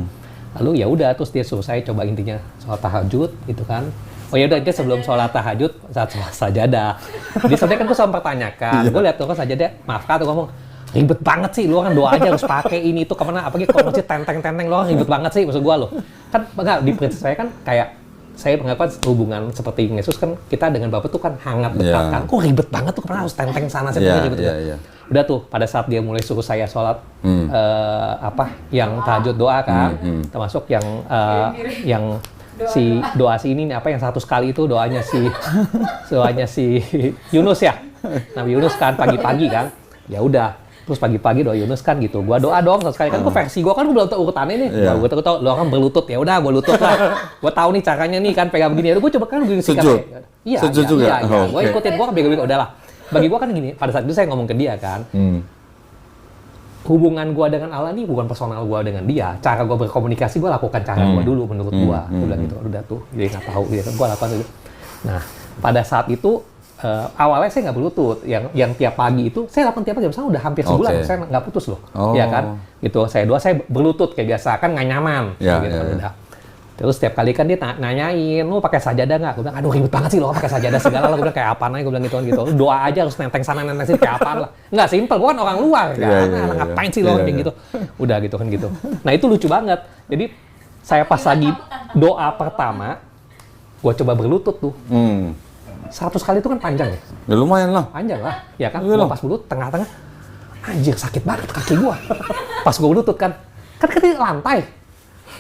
Lalu ya udah terus dia suruh saya coba intinya sholat tahajud gitu kan. Oh ya udah dia sebelum sholat tahajud saat sholat sajadah. Dia sebenarnya kan gue selalu mempertanyakan. Gue lihat tuh kan sajadah, maaf kata ngomong ribet banget sih, lu kan doa aja harus pakai ini itu kemana, apalagi kalau masih tenteng-tenteng, lu kan ribet banget sih, maksud gua lo. Kan enggak, di prinsip saya kan kayak, saya menganggap hubungan seperti Yesus kan, kita dengan Bapak tuh kan hangat dekat kan, kok ribet banget tuh, kemana harus tenteng sana, saya ribet. Udah tuh, pada saat dia mulai suruh saya sholat, yang tahajud doa kan, termasuk yang si doa si ini apa yang 100 kali itu doanya si Yunus ya, Nabi Yunus kan pagi-pagi kan, ya udah. Terus pagi-pagi doa Yunus kan gitu. Gua doa dong sekali kan. Gua versi gua kan belum tahu urutannya nih. Gua tahu lo kan berlutut. Ya udah gua lutut lah. Gua tahu nih caranya nih kan pegang begini. Gua coba kan begini sikap. Iya. Sujud juga. Iya. Gua ikutin gua kan bego-bego udahlah. Bagi gua kan gini, pada saat itu saya ngomong ke dia kan. Hubungan gua dengan Allah ini bukan personal gua dengan dia. Cara gua berkomunikasi gua lakukan cara gua dulu menurut gua. Gua bilang gitu. Udah tuh dia enggak tahu dia kan gua lakukan itu. Nah, pada saat itu awalnya saya nggak berlutut, yang tiap pagi itu saya lakukan tiap pagi, misalnya udah hampir sebulan saya nggak putus loh, ya kan, gitu. Saya doa saya berlutut kayak biasa kan nggak nyaman, gitu kan udah. Terus setiap kali kan dia nanyain, lu pakai sajadah nggak? Gue bilang, aduh ribet banget sih lo pakai sajadah segala lah. Gue bilang kayak apaan aja, gue bilang gitu. Lu doa aja harus nenteng sana nenteng sini kayak apaan lah. Nggak simpel, gue kan orang luar, kan? Ngapain sih lo kayak gitu? Udah gitu kan gitu. Nah itu lucu banget. Jadi saya pas lagi doa pertama, gue coba berlutut tuh. 100 kali itu kan panjang ya? Ya lumayan lah. Panjang lah, ya kan? Gua pas berlutut, tengah-tengah, anjir sakit banget kaki gua. Pas gua berlutut kan di lantai.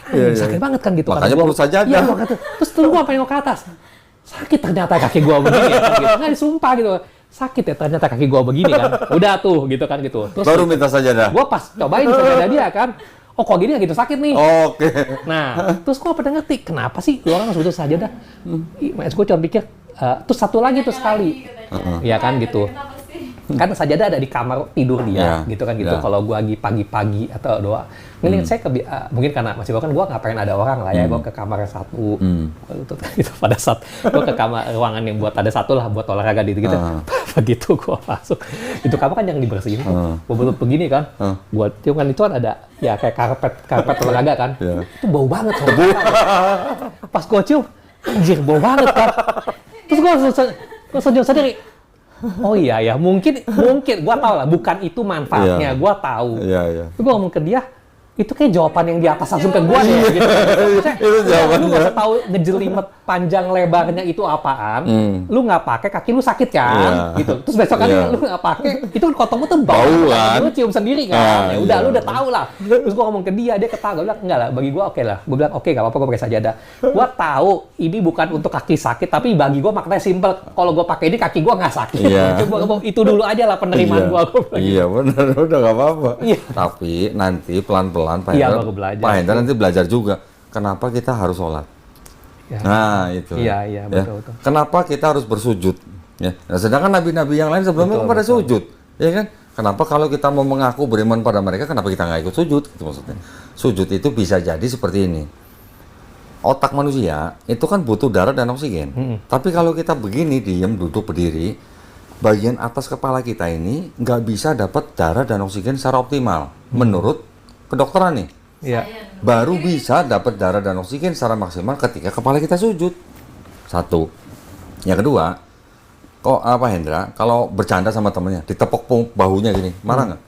Anjir, sakit banget kan gitu. Makanya perlu sajadah. Iya, gua kata, terus gua pengen ke atas. Sakit ternyata kaki gua begini ya, kan, gitu. Nggak disumpah gitu. Sakit ya ternyata kaki gua begini kan. Udah tuh, gitu kan gitu. Terus baru minta sajadah. Gua pas cobain sajadah dia kan. Oh kok gini ya gitu sakit nih. Oke. Nah, terus gua pernah ngerti kenapa sih orang harus butuh sajadah. Mas gua cuma pikir terus satu lagi tuh sekali, ya kan gitu. Kan sajadah ada di kamar tidur dia, gitu kan gitu. Kalau gua lagi pagi-pagi atau doa, ini saya mungkin karena masih kan gua nggak pengen ada orang lah ya, gua ke kamar satu, gitu. Pada saat gua ke kamar ruangan yang buat ada satu lah buat olahraga gitu. Begitu gua masuk, itu kamar kan yang dibersihin, gua betul begini kan, gua cium kan itu kan ada ya kayak karpet olahraga kan, itu bau banget. Pas gua cium, anjir bau banget kan. Terus gue senyum sendiri. Oh iya ya, mungkin gue tahu lah, bukan itu manfaatnya, gue tahu. Tapi gue ngomong ke dia, itu kayak jawaban yang di atas langsung ke gue deh. Gitu. Itu jawabannya. Lu nggak usah tahu ngejelimet panjang lebarnya itu apaan. Lu nggak pakai kaki lu sakit kan, gitu. Terus besok kali lu nggak pakai, itu kotongmu tuh bau kan. Lu cium sendiri kan. Ya udah, lu udah tahu lah. Terus gue ngomong ke dia ketawa. Gue bilang enggak lah, bagi gue oke lah. Gue bilang oke, nggak apa-apa gue pakai sajadah. Gue tahu ini bukan untuk kaki sakit, tapi bagi gue maknanya simpel. Kalau gue pakai ini kaki gue nggak sakit. Itu dulu aja lah penerimaan gue. Iya benar, udah nggak apa-apa. Tapi nanti pelan-pelan Pak Hendra nanti belajar juga. Kenapa kita harus sholat? Nah itu. Iya betul. Kenapa kita harus bersujud? Ya. Nah, sedangkan nabi-nabi yang lain sebelumnya pada sujud, ya kan? Kenapa kalau kita mau mengaku beriman pada mereka, kenapa kita nggak ikut sujud? Itu maksudnya. Sujud itu bisa jadi seperti ini. Otak manusia itu kan butuh darah dan oksigen. Tapi kalau kita begini diam, duduk, berdiri, bagian atas kepala kita ini nggak bisa dapat darah dan oksigen secara optimal. Menurut kedokteran nih, baru bisa dapat darah dan oksigen secara maksimal ketika kepala kita sujud. Satu. Yang kedua, kok apa Hendra, kalau bercanda sama temennya, ditepok bahunya gini, marah nggak?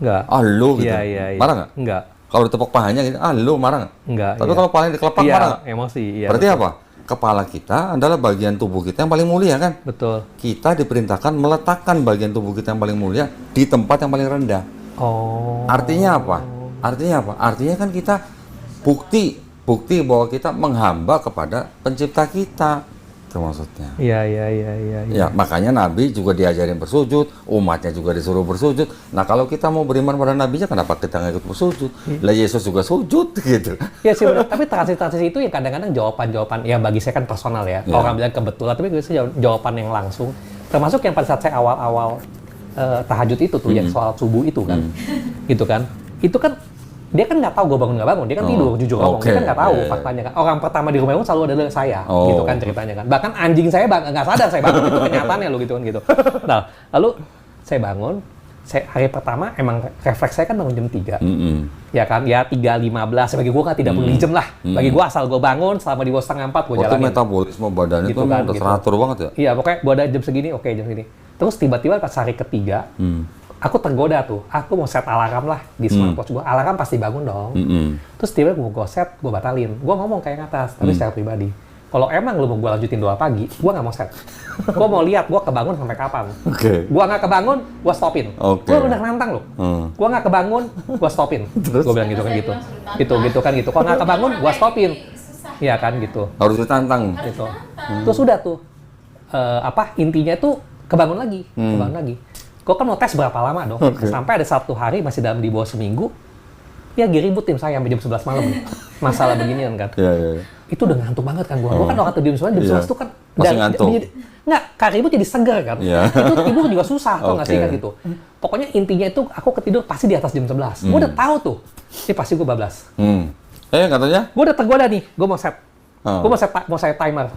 Enggak. Ah lu gitu. Iya. Marah nggak? Enggak. Kalau ditepok pahanya gini, ah lu marah nggak? Enggak. Tapi kalau paling dikelepak marah nggak? Emosi. Iya. Berarti apa? Kepala kita adalah bagian tubuh kita yang paling mulia kan? Betul. Kita diperintahkan meletakkan bagian tubuh kita yang paling mulia di tempat yang paling rendah. Oh. Artinya apa? Artinya kan kita bukti bahwa kita menghamba kepada pencipta kita. Itu maksudnya. Iya. Ya, makanya Nabi juga diajarin bersujud, umatnya juga disuruh bersujud. Nah, kalau kita mau beriman pada Nabinya, kenapa kita nggak ikut bersujud? Lah Yesus juga sujud gitu. Iya sih benar. Tapi transisi itu yang kadang-kadang jawaban yang bagi saya kan personal ya. Orang bilang kebetulan, tapi biasanya jawaban yang langsung. Termasuk yang pada saat saya awal-awal tahajud itu tuh, yang soal subuh itu kan, gitu kan. Itu kan dia kan nggak tahu gue bangun nggak bangun, dia kan tidur jujur ngomong, dia kan nggak tahu faktanya kan. Orang pertama di rumah itu selalu adalah saya, gitu kan ceritanya kan. Bahkan anjing saya nggak sadar saya bangun, itu kenyataannya lo gitu kan gitu. Nah lalu saya bangun, hari pertama emang refleks saya kan bangun jam 3, ya kan, ya 3.15, bagi gue kan tidak perlu jam lah, bagi gue asal gue bangun selama di bawah 3:30 gue jalanin. Waktu metabolisme badan gitu itu kan, udah gitu. teratur banget ya? Iya pokoknya gue ada jam segini, oke jam segini. Terus tiba-tiba pas hari ketiga, aku tergoda tuh, aku mau set alarm lah di smartwatch gue, alarm pasti bangun dong. Terus tiba-tiba gue set, gue batalin. Gue ngomong kayak atas, tapi secara pribadi. Kalau emang lu mau gue lanjutin doa pagi, gue nggak mau set. Gue mau lihat gue kebangun sampai kapan. Gue nggak kebangun, gue stopin. Gue udah nantang loh. Gue nggak kebangun, gue stopin. Gue bilang gitu kan gitu. Gitu kan gitu. Kalau nggak kebangun, gue stopin. Iya kan gitu. Harus ditantang. Gitu. Terus udah tuh, intinya tuh kebangun lagi. Gue kan mau tes berapa lama dong. Sampai ada satu hari masih dalam di bawah seminggu, ya ribut tim saya sampai jam 11 malam. Masalah beginian kan. Iya. Itu udah ngantuk banget kan gue. Gue kan orang tuh jam 11 tuh kan masih ngantuk. Nggak, ribut jadi seger kan. Itu tidur juga susah tau nggak sih kan gitu. Pokoknya intinya itu aku ketidur pasti di atas jam 11. Gue udah tahu tuh, ini pasti gue bablas. Katanya? Gue udah tergoda nih, gue mau set. Gue mau set timer.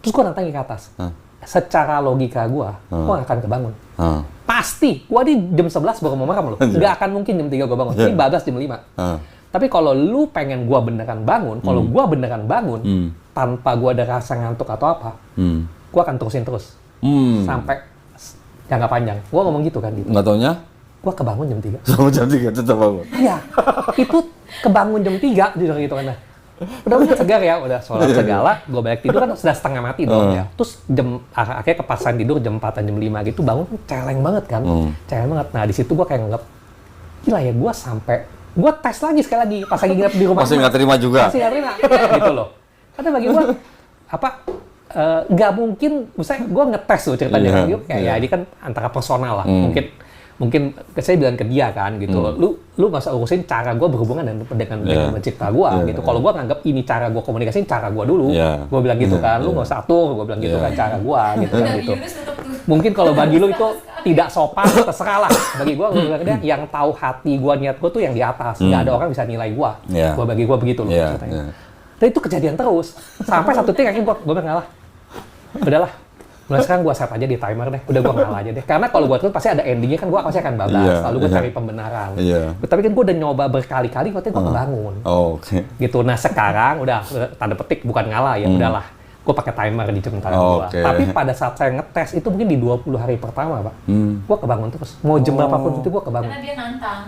Terus gue nantangin ke atas. Secara logika gue nggak akan kebangun. Pasti, gue di jam 11 baru mau makan loh. Nggak akan mungkin jam 3 gue bangun. Ini bablas jam 5. Tapi kalau lu pengen gue beneran bangun, kalau gue beneran bangun, tanpa gue ada rasa ngantuk atau apa, gue akan terusin terus. Sampai jangka panjang. Gue ngomong gitu kan gitu. Nggak taunya? Gue kebangun jam 3. Sama jam 3 tetap bangun? Iya, itu kebangun jam 3, gitu kan. Udah segar ya, udah sholat segala, gue balik tidur kan sudah setengah mati dong ya. Terus akhirnya kepasan tidur jam 4 jam 5 gitu, bangun celeng banget kan. Celeng banget. Nah di situ gue kayak nganggap, gila ya gue sampai, gue tes lagi sekali lagi, pas lagi nginep di rumah. Masih nggak terima juga? Masih nggak terima, gitu loh. Karena bagi gue, nggak mungkin, misalnya gue ngetes loh ceritanya. Ya ini kan antara personal lah, mungkin saya bilang ke dia kan gitu, lu nggak usah urusin cara gue berhubungan dengan pencipta gue gitu. Kalau gue nganggap ini cara gue komunikasi, cara gue dulu, gue bilang gitu kan, lu nggak usah atur, gue bilang gitu kan cara gue gitu kan gitu. Mungkin kalau bagi lu itu tidak sopan, terserah lah. Bagi gue bilang dia yang tahu hati gue, niat gue tuh yang di atas, nggak ada orang bisa nilai gue. Gue bagi gue begitu loh ceritanya. Dan itu kejadian terus sampai satu titik akhirnya gue ngalah, udahlah. Mulai sekarang gue set aja di timer deh, udah gue ngalah aja deh. Karena kalau gue terus pasti ada endingnya kan, gue pasti akan bablas, lalu gue cari pembenaran. Tapi kan gue udah nyoba berkali-kali, waktu itu gue kebangun. Gitu. Nah sekarang udah tanda petik bukan ngalah ya, udahlah. Gue pakai timer di jam tangan gue. Tapi pada saat saya ngetes itu mungkin di 20 hari pertama, Pak. Gue kebangun terus. Mau jam berapapun itu gue kebangun. Karena dia nantang.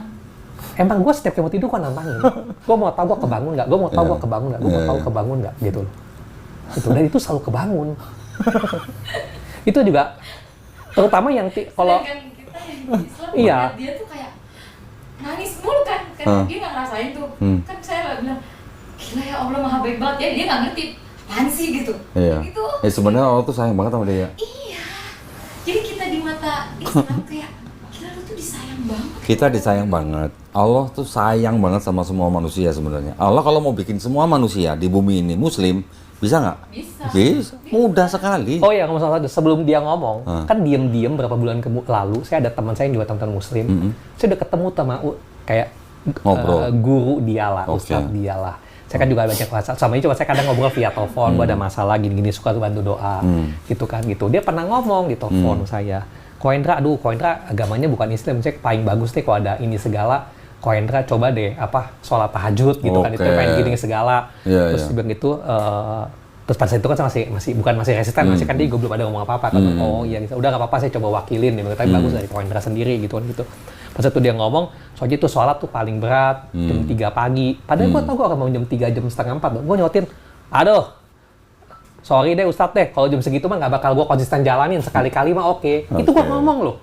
Emang gue setiap mau tidur gue nantangin. Gue mau tahu gue kebangun nggak, gue mau tahu gue kebangun nggak, gue mau tahu kebangun nggak, gitu loh. Dan itu selalu kebangun. Itu juga terutama yang kalau kita yang Islam, dia tuh kayak nangis mulu kan, karena dia nggak ngerasain tuh. Kan saya bilang, gila ya Allah maha baik banget ya, dia nggak ngerti apaan sih gitu. Gitu. Sebenarnya Allah tuh sayang banget sama dia. Iya. Jadi kita di mata Islam kayak, gila lu tuh disayang banget. Kita disayang banget. Allah tuh sayang banget sama semua manusia sebenarnya. Allah kalau mau bikin semua manusia di bumi ini muslim, bisa nggak? Bisa. Mudah sekali. Oh ya, ngomong satu. Sebelum dia ngomong, kan diem-diem berapa bulan lalu, saya ada teman saya yang juga teman-teman muslim. Saya udah ketemu sama kayak guru dia lah, ustadz dia lah. Saya kan juga banyak WhatsApp. Sama ini coba saya kadang ngobrol via telepon, gue ada masalah gini-gini, suka bantu doa. Gitu kan, gitu. Dia pernah ngomong di telepon saya, Koendra agamanya bukan Islam, saya paling bagus deh kalau ada ini segala. Koendra coba deh sholat tahajud gitu kan, itu pengen gini segala. Terus dia bilang gitu, Terus pada saat itu kan saya masih resisten, masih kan dia gue belum ada ngomong apa-apa kan. Oh iya gitu. Udah nggak apa-apa, saya coba wakilin gitu. Tapi bagus dari Pak Hendra sendiri gitu kan gitu. Pas itu dia ngomong, soalnya itu sholat tuh paling berat jam 3 pagi. Padahal gue tau gue akan mau jam 3, jam setengah 4. Gue nyotin, aduh, sorry deh Ustadz deh, kalau jam segitu mah nggak bakal gue konsisten jalanin, sekali-kali mah oke. Itu gue ngomong loh.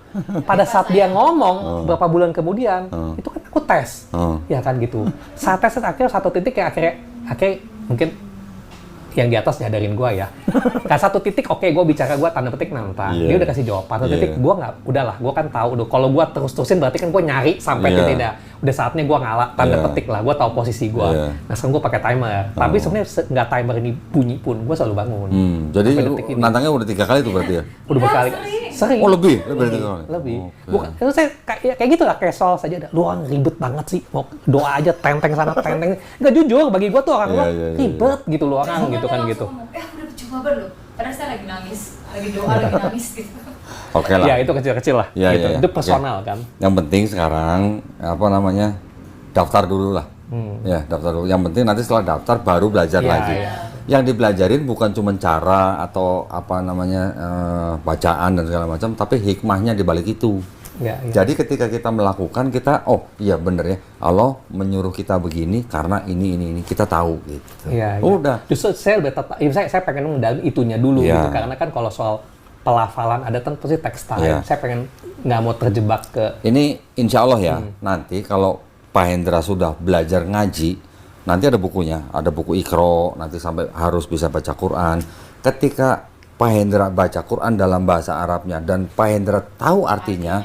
Pada saat dia ngomong, beberapa bulan kemudian, itu kan aku tes. Ya kan gitu. Saat tes akhirnya satu titik yang akhirnya mungkin yang di atas nyadarin gue ya. Nah satu titik oke, gue bicara gue tanda petik nantang. Dia udah kasih jawaban. Satu titik gue nggak, udahlah, gue kan tahu. Kalau gue terus-terusin berarti kan gue nyari sampai tidak. Udah saatnya gue ngalah, tanda petik lah. Gue tahu posisi gue. Nah sekarang gue pakai timer. Tapi sebenarnya nggak timer ini bunyi pun, gue selalu bangun. Jadi nantangnya udah 3 kali tuh berarti ya? Udah berkali. Sering. Oh lebih? Lebih. Bukan, itu saya kayak gitu lah, kayak soal saja. Lu orang ribet banget sih. Mau doa aja tenteng sana tenteng. Nggak jujur bagi gue tuh orang ribet gitu loh orang gitu kan gitu. Aku udah coba loh. Padahal saya lagi nangis, lagi doa, lagi nangis gitu. Oke lah. Ya itu kecil-kecil lah. Ya, gitu. ya. Itu personal kan. Yang penting sekarang daftar dulu lah. Ya daftar dulu. Yang penting nanti setelah daftar baru belajar lagi. Yang dipelajarin bukan cuma cara atau bacaan dan segala macam, tapi hikmahnya di balik itu. Jadi ketika kita melakukan kita, oh iya bener ya, Allah menyuruh kita begini karena ini kita tahu gitu. Udah. Justru saya lebih saya pengen mendalami itunya dulu gitu, karena kan kalau soal pelafalan ada kan pasti teks time. Saya pengen nggak mau terjebak ke. Ini insya Allah ya, nanti kalau Pak Hendra sudah belajar ngaji, nanti ada bukunya, ada buku Iqra, nanti sampai harus bisa baca Quran. Ketika Pak Hendra baca Quran dalam bahasa Arabnya dan Pak Hendra tahu artinya,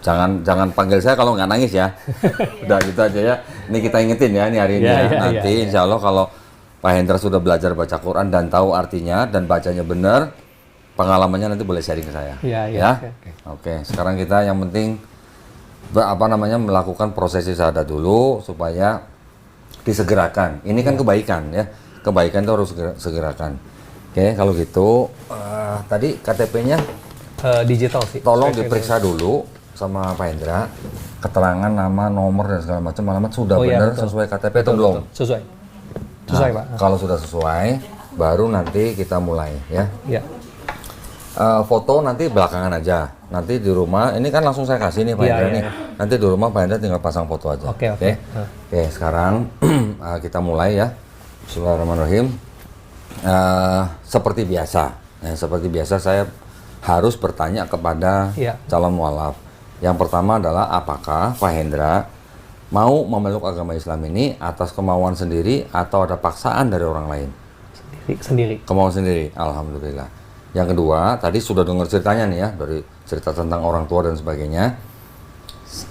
jangan panggil saya kalau nggak nangis ya. Udah gitu aja ya. Ini kita ingetin ya, ini hari ini ya. Nanti insya Allah kalau Pak Hendra sudah belajar baca Quran dan tahu artinya dan bacanya benar, pengalamannya nanti boleh sharing ke saya. Oke, sekarang kita yang penting melakukan prosesi syahadat dulu supaya disegerakan. Ini kan kebaikan ya. Kebaikan itu harus segerakan. Oke, kalau gitu tadi KTP-nya digital sih. Tolong diperiksa dulu sama Pak Hendra. Keterangan nama, nomor dan segala macam alamat sudah benar sesuai KTP atau belum? Sesuai. Pak. Kalau sudah sesuai, baru nanti kita mulai ya. Foto nanti belakangan aja. Nanti di rumah, ini kan langsung saya kasih nih Pak Hendra nih. Nanti di rumah Pak Hendra tinggal pasang foto aja. Oke, sekarang kita mulai ya. Bismillahirrahmanirrahim. Seperti biasa saya harus bertanya kepada calon mualaf. Yang pertama adalah apakah Pak Hendra mau memeluk agama Islam ini atas kemauan sendiri atau ada paksaan dari orang lain? Sendiri. Kemauan sendiri, alhamdulillah. Yang kedua, tadi sudah dengar ceritanya nih ya, dari cerita tentang orang tua dan sebagainya.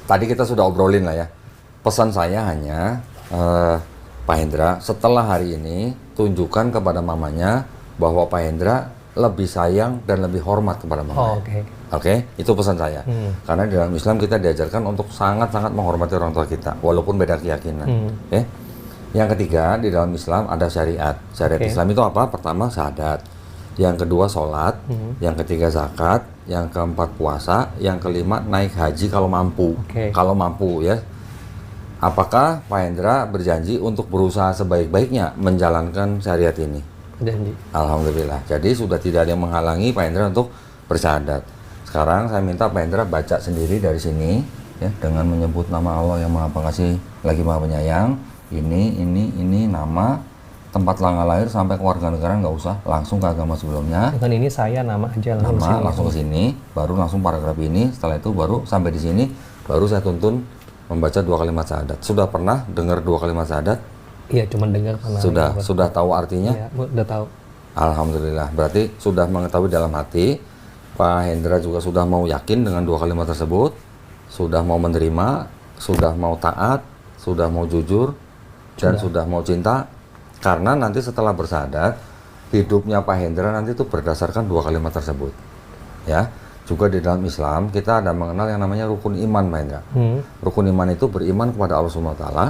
Tadi kita sudah obrolin lah ya. Pesan saya hanya, Pak Hendra, setelah hari ini, tunjukkan kepada mamanya bahwa Pak Hendra lebih sayang dan lebih hormat kepada mamanya. Oke, itu pesan saya. Karena di dalam Islam kita diajarkan untuk sangat-sangat menghormati orang tua kita, walaupun beda keyakinan. Yang ketiga, di dalam Islam ada syariat. Syariat Islam itu apa? Pertama, syahadat. Yang kedua sholat, yang ketiga zakat, yang keempat puasa, yang kelima naik haji kalau mampu. Kalau mampu ya. Apakah Pak Hendra berjanji untuk berusaha sebaik-baiknya menjalankan syariat ini? Berjanji. Alhamdulillah. Jadi sudah tidak ada yang menghalangi Pak Hendra untuk bersyahadat. Sekarang saya minta Pak Hendra baca sendiri dari sini ya, dengan menyebut nama Allah yang Maha Pengasih lagi Maha Penyayang. Ini nama, tempat tanggal lahir sampai keluarga negara nggak usah, langsung ke agama sebelumnya. Dengan ini saya nama aja langsung ke sini, baru langsung paragraf ini. Setelah itu baru sampai di sini, baru saya tuntun membaca 2 kalimat syahadat. Sudah pernah dengar 2 kalimat syahadat? Iya, cuma dengar. Sudah tahu artinya? Iya, udah tahu. Alhamdulillah, berarti sudah mengetahui dalam hati. Pak Hendra juga sudah mau yakin dengan 2 kalimat tersebut, sudah mau menerima, sudah mau taat, sudah mau jujur, dan sudah mau cinta. Karena nanti setelah bersyahadat, hidupnya Pak Hendra nanti itu berdasarkan 2 kalimat tersebut. Ya, juga di dalam Islam kita ada mengenal yang namanya rukun iman, Pak Hendra. Rukun iman itu beriman kepada Allah Subhanahu wa taala,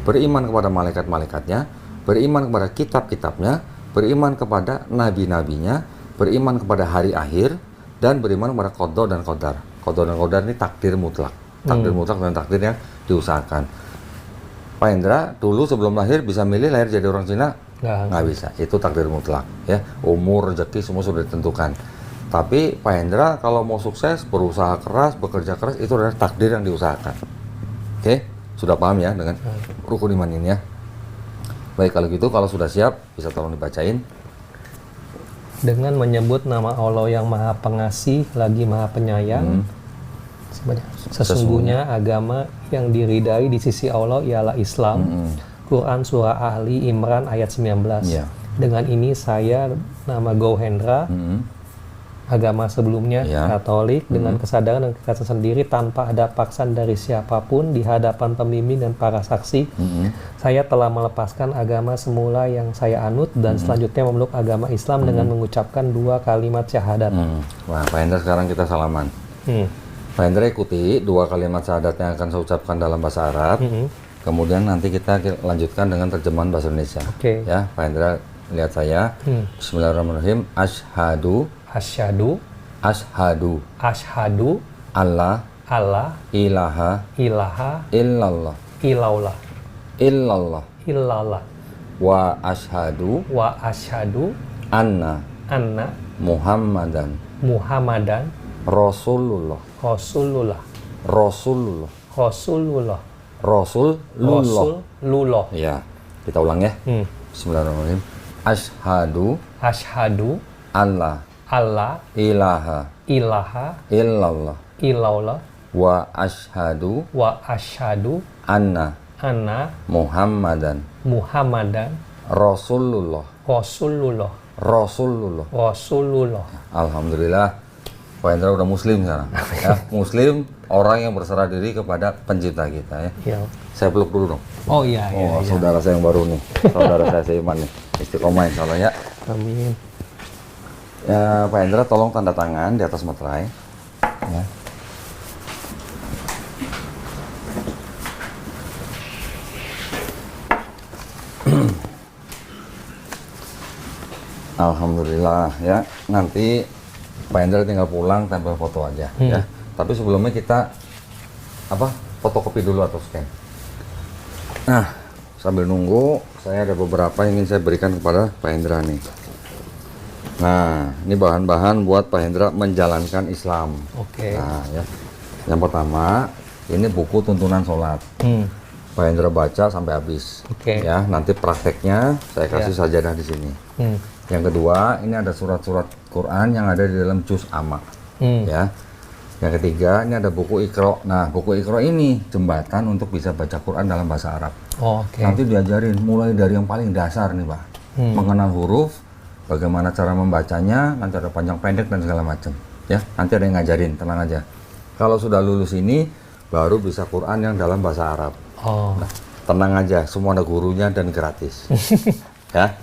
beriman kepada malaikat-malaikatnya, beriman kepada kitab-kitabnya, beriman kepada nabi-nabinya, beriman kepada hari akhir, dan beriman kepada qada dan qadar. Qada dan qadar ini takdir mutlak. Takdir mutlak dan takdir yang diusahakan. Pak Hendra dulu sebelum lahir bisa milih lahir jadi orang Cina? Nggak bisa. Itu takdir mutlak. Ya, umur, rezeki semua sudah ditentukan. Tapi Pak Hendra kalau mau sukses, berusaha keras, bekerja keras, itu adalah takdir yang diusahakan. Oke, sudah paham ya dengan rukun iman ini ya. Baik, kalau gitu, kalau sudah siap, bisa tolong dibacain. Dengan menyebut nama Allah yang Maha Pengasih lagi Maha Penyayang. Sesungguhnya agama yang diridai di sisi Allah ialah Islam. Quran Surah Ali Imran ayat 19. Ya. Dengan ini saya nama Go Hendra. Agama sebelumnya Katolik dengan kesadaran dan kekerasan sendiri tanpa ada paksaan dari siapapun di hadapan pembimbing dan para saksi. Saya telah melepaskan agama semula yang saya anut dan selanjutnya memeluk agama Islam dengan mengucapkan 2 kalimat syahadat. Wah, Pak Hendra sekarang kita salaman. Pak Hendra ikuti 2 kalimat syahadat yang akan saya ucapkan dalam bahasa Arab. Kemudian nanti kita lanjutkan dengan terjemahan bahasa Indonesia. Ya, Pak Hendra lihat saya. Bismillahirrahmanirrahim. Asyhadu Allah ilaha illallah wa asyhadu anna Muhammadan Rasulullah. Ya, kita ulang ya. Bismillahirrahmanirrahim. Asyhadu Allah ilaha illallah wa asyhadu anna Muhammadan Rasulullah. Alhamdulillah, Pak Hendra udah muslim sekarang. Ya, muslim orang yang berserah diri kepada pencipta kita ya. Saya peluk dulu dong. Oh iya. Saudara saya yang baru nih, saudara saya seiman nih, istiqomah insyaallah ya. Amin. Ya, Pak Hendra tolong tanda tangan di atas materai. Ya. Alhamdulillah ya. Nanti Pak Hendra tinggal pulang tempel foto aja ya. Tapi sebelumnya kita fotokopi dulu atau scan. Nah, sambil nunggu, saya ada beberapa yang ingin saya berikan kepada Pak Hendra nih. Nah, ini bahan-bahan buat Pak Hendra menjalankan Islam. Nah, ya. Yang pertama, ini buku tuntunan sholat. Pak Hendra baca sampai habis. Ya, nanti prakteknya saya kasih sajadah di sini. Yang kedua, ini ada surat-surat Quran yang ada di dalam juz amma. Ya. Yang ketiga, ini ada buku Iqra. Nah, buku Iqra ini jembatan untuk bisa baca Quran dalam bahasa Arab. Nanti diajarin mulai dari yang paling dasar nih, Pak. Mengenal huruf, bagaimana cara membacanya, nanti ada panjang pendek dan segala macam. Ya, nanti ada yang ngajarin, tenang aja. Kalau sudah lulus ini, baru bisa Quran yang dalam bahasa Arab. Nah, tenang aja, semua ada gurunya dan gratis. Ya,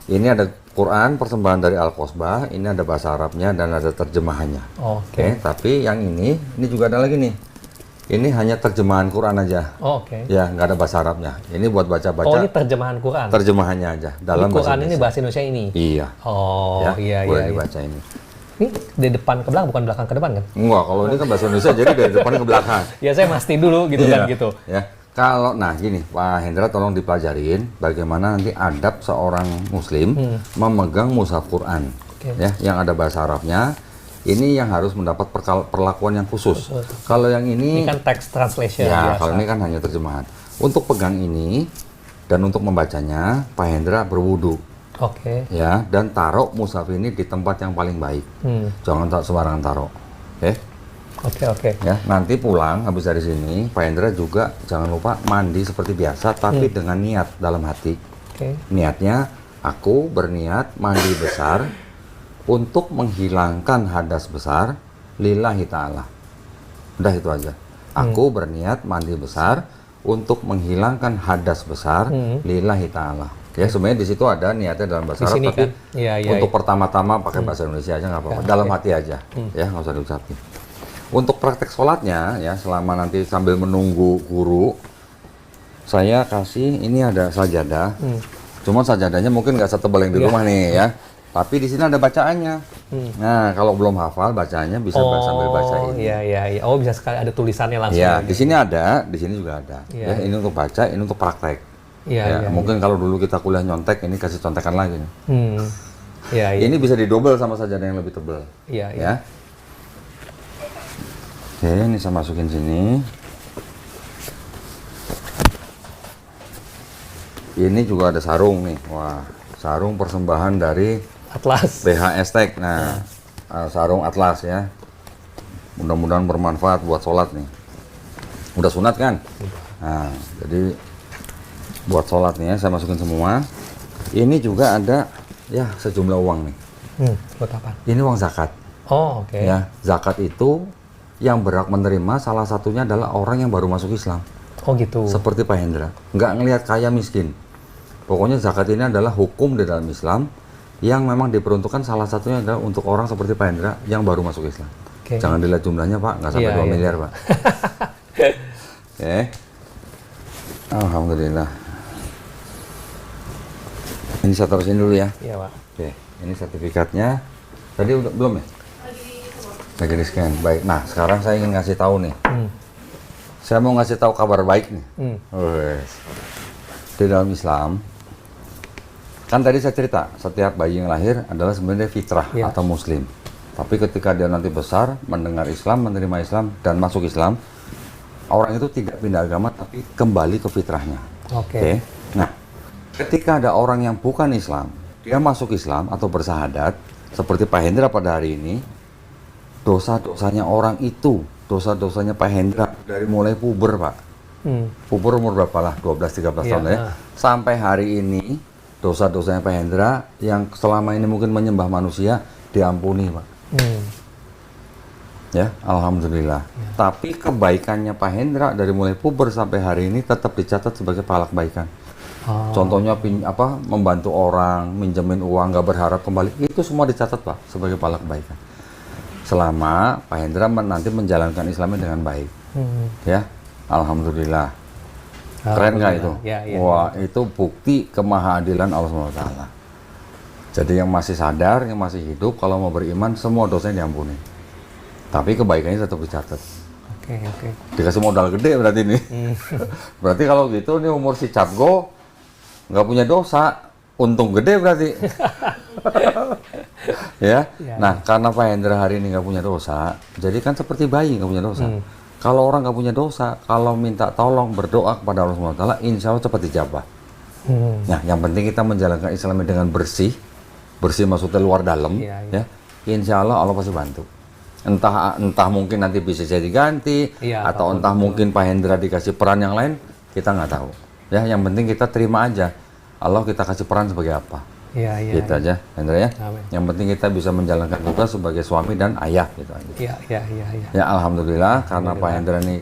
ini ada Quran persembahan dari Al-Qasbah, ini ada bahasa Arabnya dan ada terjemahannya. Tapi yang ini juga ada lagi nih. Ini hanya terjemahan Quran aja. Ya, nggak ada bahasa Arabnya. Ini buat baca-baca. Ini terjemahan Quran. Terjemahannya aja dalam Quran bahasa Indonesia. ini bahasa Indonesia ini. Iya. Iya. Boleh dibaca ini. Ini dari depan ke belakang, bukan belakang ke depan kan? Enggak, kalau ini kan bahasa Indonesia jadi dari depan ke belakang. Ya saya mastiin dulu gitu kan gitu. Ya. Kalau gini, Pak Hendra tolong dipelajarin bagaimana nanti adab seorang muslim memegang mushaf Quran. Ya, yang ada bahasa Arabnya. Ini yang harus mendapat perlakuan yang khusus. Kalau yang ini kan text translation. Ya, kalau ini kan hanya terjemahan. Untuk pegang ini dan untuk membacanya, Pak Hendra berwudu. Ya, dan taruh mushaf ini di tempat yang paling baik. Jangan sembarangan taruh. Ya, nanti pulang habis dari sini, Pak Hendra juga jangan lupa mandi seperti biasa, tapi dengan niat dalam hati. Niatnya, aku berniat mandi besar untuk menghilangkan hadas besar lillahi ta'ala. Udah itu aja. Aku berniat mandi besar untuk menghilangkan hadas besar lillahi ta'ala. Ya, sebenarnya di situ ada niatnya dalam bahasa Arab, tapi kan? untuk pertama-tama pakai bahasa Indonesia aja nggak apa-apa. Dalam hati aja, ya nggak usah diucapin. Untuk praktek sholatnya, ya selama nanti sambil menunggu guru, saya kasih ini ada sajadah. Cuma sajadahnya mungkin nggak setebal yang di rumah nih ya. Tapi di sini ada bacaannya. Nah, kalau belum hafal bacaannya bisa sambil baca ini. Iya. Oh, bisa sekali ada tulisannya langsung. Ya, di sini ada, di sini juga ada. Ya, ini untuk baca, ini untuk praktek. Ya, mungkin kalau dulu kita kuliah nyontek, ini kasih contekan lagi nih. Iya. Ini bisa didobel sama sajadah yang lebih tebal. Iya. Ya. Oke, ini saya masukin sini. Ini juga ada sarung nih. Wah, sarung persembahan dari Atlas. BHS Tech. Nah, sarung Atlas ya. Mudah-mudahan bermanfaat buat sholat nih. Udah sunat kan? Nah, jadi buat sholat nih ya, saya masukin semua. Ini juga ada ya sejumlah uang nih. Buat apa? Ini uang zakat. Oh, oke. Ya, zakat itu yang berhak menerima salah satunya adalah orang yang baru masuk Islam. Oh gitu. Seperti Pak Hendra. Nggak ngelihat kaya miskin. Pokoknya zakat ini adalah hukum di dalam Islam yang memang diperuntukkan salah satunya adalah untuk orang seperti Pak Hendra yang baru masuk Islam. Okay. Jangan dilihat jumlahnya Pak, nggak sampai 2 miliar Pak. Oke. Alhamdulillah. Ini saya taruhin dulu ya. Iya Pak. Oke, ini sertifikatnya. Tadi udah belum ya? Lagi di scan. Baik. Nah, sekarang saya ingin ngasih tahu nih. Saya mau ngasih tahu kabar baik nih. Di dalam Islam, kan tadi saya cerita, setiap bayi yang lahir adalah sebenarnya fitrah atau muslim. Tapi ketika dia nanti besar, mendengar Islam, menerima Islam, dan masuk Islam, orang itu tidak pindah agama, tapi kembali ke fitrahnya. Oke. Nah, ketika ada orang yang bukan Islam, dia masuk Islam atau bersahadat, seperti Pak Hendra pada hari ini, dosa-dosanya orang itu, dosa-dosanya Pak Hendra dari mulai puber Pak. Puber umur berapa lah? 12-13 tahun ya. Sampai hari ini, dosa-dosanya Pak Hendra yang selama ini mungkin menyembah manusia, diampuni Pak. Ya, Alhamdulillah. Tapi kebaikannya Pak Hendra dari mulai puber sampai hari ini tetap dicatat sebagai pahala kebaikan. Contohnya membantu orang, minjemin uang, nggak berharap kembali, itu semua dicatat Pak sebagai pahala kebaikan. Selama Pak Hendra nanti menjalankan Islamnya dengan baik. Ya, Alhamdulillah. Keren nggak itu? Wah, itu bukti kemahaadilan Allah SWT. Jadi yang masih sadar, yang masih hidup, kalau mau beriman, semua dosanya diampuni. Tapi kebaikannya tetap dicatat. Oke. Dikasih modal gede berarti ini. Berarti kalau gitu, ini umur si Capgo nggak punya dosa, untung gede berarti. Ya. Nah, karena Pak Hendra hari ini nggak punya dosa, jadi kan seperti bayi nggak punya dosa. Kalau orang nggak punya dosa, kalau minta tolong berdoa kepada Allah SWT, insya Allah cepat dijabah. Nah, yang penting kita menjalankan Islam dengan bersih maksudnya luar dalam, ya. Insya Allah Allah pasti bantu. Entah mungkin nanti bisa jadi ganti, atau entah mungkin Pak Hendra dikasih peran yang lain, kita nggak tahu. Ya, yang penting kita terima aja. Allah kita kasih peran sebagai apa? Gitu aja, Hendra ya. Amin. Yang penting kita bisa menjalankan tugas sebagai suami dan ayah gitu aja. Ya, Alhamdulillah, karena Pak Hendra ini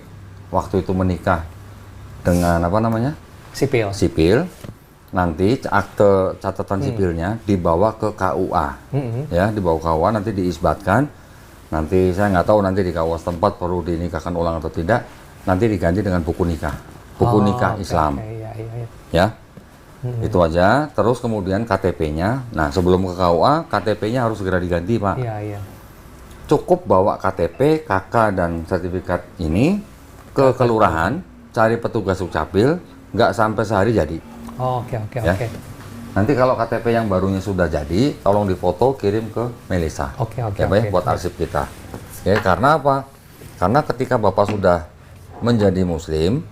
waktu itu menikah dengan apa namanya? Sipil. Nanti akte catatan sipilnya dibawa ke KUA. Ya, dibawa ke KUA nanti diisbatkan. Nanti saya nggak tahu nanti di KUA setempat perlu dinikahkan ulang atau tidak. Nanti diganti dengan buku nikah. Buku nikah Islam. Ya. Itu aja. Terus kemudian KTP-nya. Nah, sebelum ke KUA, KTP-nya harus segera diganti, Pak. Cukup bawa KTP, KK dan sertifikat ini ke kelurahan, cari petugas Dukcapil, nggak sampai sehari jadi. Oke. Nanti kalau KTP yang barunya sudah jadi, tolong difoto, kirim ke Melisa. Buat arsip kita. Karena apa? Karena ketika Bapak sudah menjadi Muslim,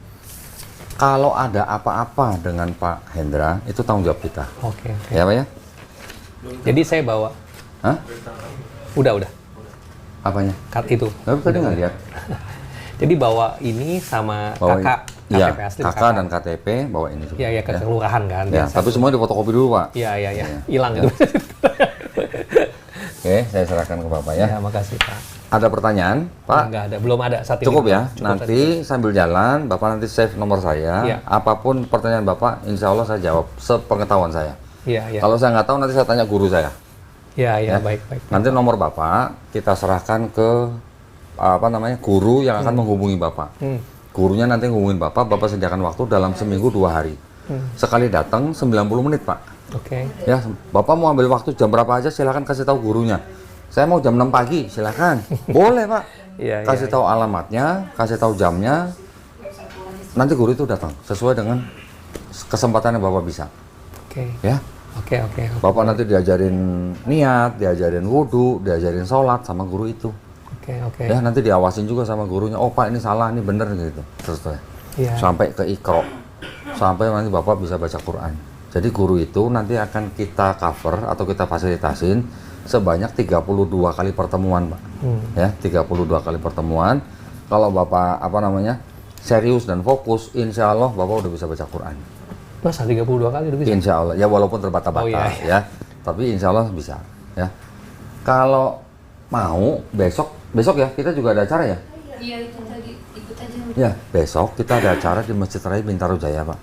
kalau ada apa-apa dengan Pak Hendra, itu tanggung jawab kita. Ya Pak ya? Jadi saya bawa. Hah? Udah. Apanya? Itu. Tadi nggak lihat. Jadi bawa ini sama kakak. KTP asli kakak dan KTP bawa ini juga. Iya, ke kelurahan kan. Tapi semua difotokopi dulu Pak. Iya. Hilang itu. Oke, saya serahkan ke Bapak ya. Makasih Pak. Ada pertanyaan, Pak? Enggak ada, belum ada saat ini. Cukup ya, nanti sambil jalan, Bapak nanti save nomor saya. Apapun pertanyaan Bapak, insya Allah saya jawab sepengetahuan saya. Kalau saya nggak tahu, nanti saya tanya guru saya. Iya, baik. Nanti nomor Bapak kita serahkan ke guru yang akan menghubungi Bapak. Gurunya nanti menghubungin Bapak sediakan waktu dalam seminggu 2 hari. Sekali datang 90 menit Pak. Ya, Bapak mau ambil waktu jam berapa aja silakan kasih tahu gurunya. Saya mau jam 6 pagi, silakan. Boleh Pak. Kasih tahu alamatnya, kasih tahu jamnya. Nanti guru itu datang sesuai dengan kesempatannya Bapak bisa. Oke. Ya. Oke. Bapak nanti diajarin niat, diajarin wudhu, diajarin sholat sama guru itu. Oke. Ya, nanti diawasin juga sama gurunya. Oh Pak, ini salah, ini bener gitu. Terus Iya. sampai ke Iqra. Sampai nanti Bapak bisa baca Quran. Jadi guru itu nanti akan kita cover atau kita fasilitasin sebanyak 32 kali pertemuan, Pak. Ya, 32 kali pertemuan. Kalau Bapak serius dan fokus, insya Allah Bapak udah bisa baca Quran. Masa 32 kali udah bisa? Insya Allah, ya walaupun terbata-bata, ya. Tapi insya Allah bisa, ya. Kalau mau besok ya kita juga ada acara ya. Iya itu tadi ikut aja. Ya besok kita ada acara di Masjid Raya Bintaro Jaya, Pak.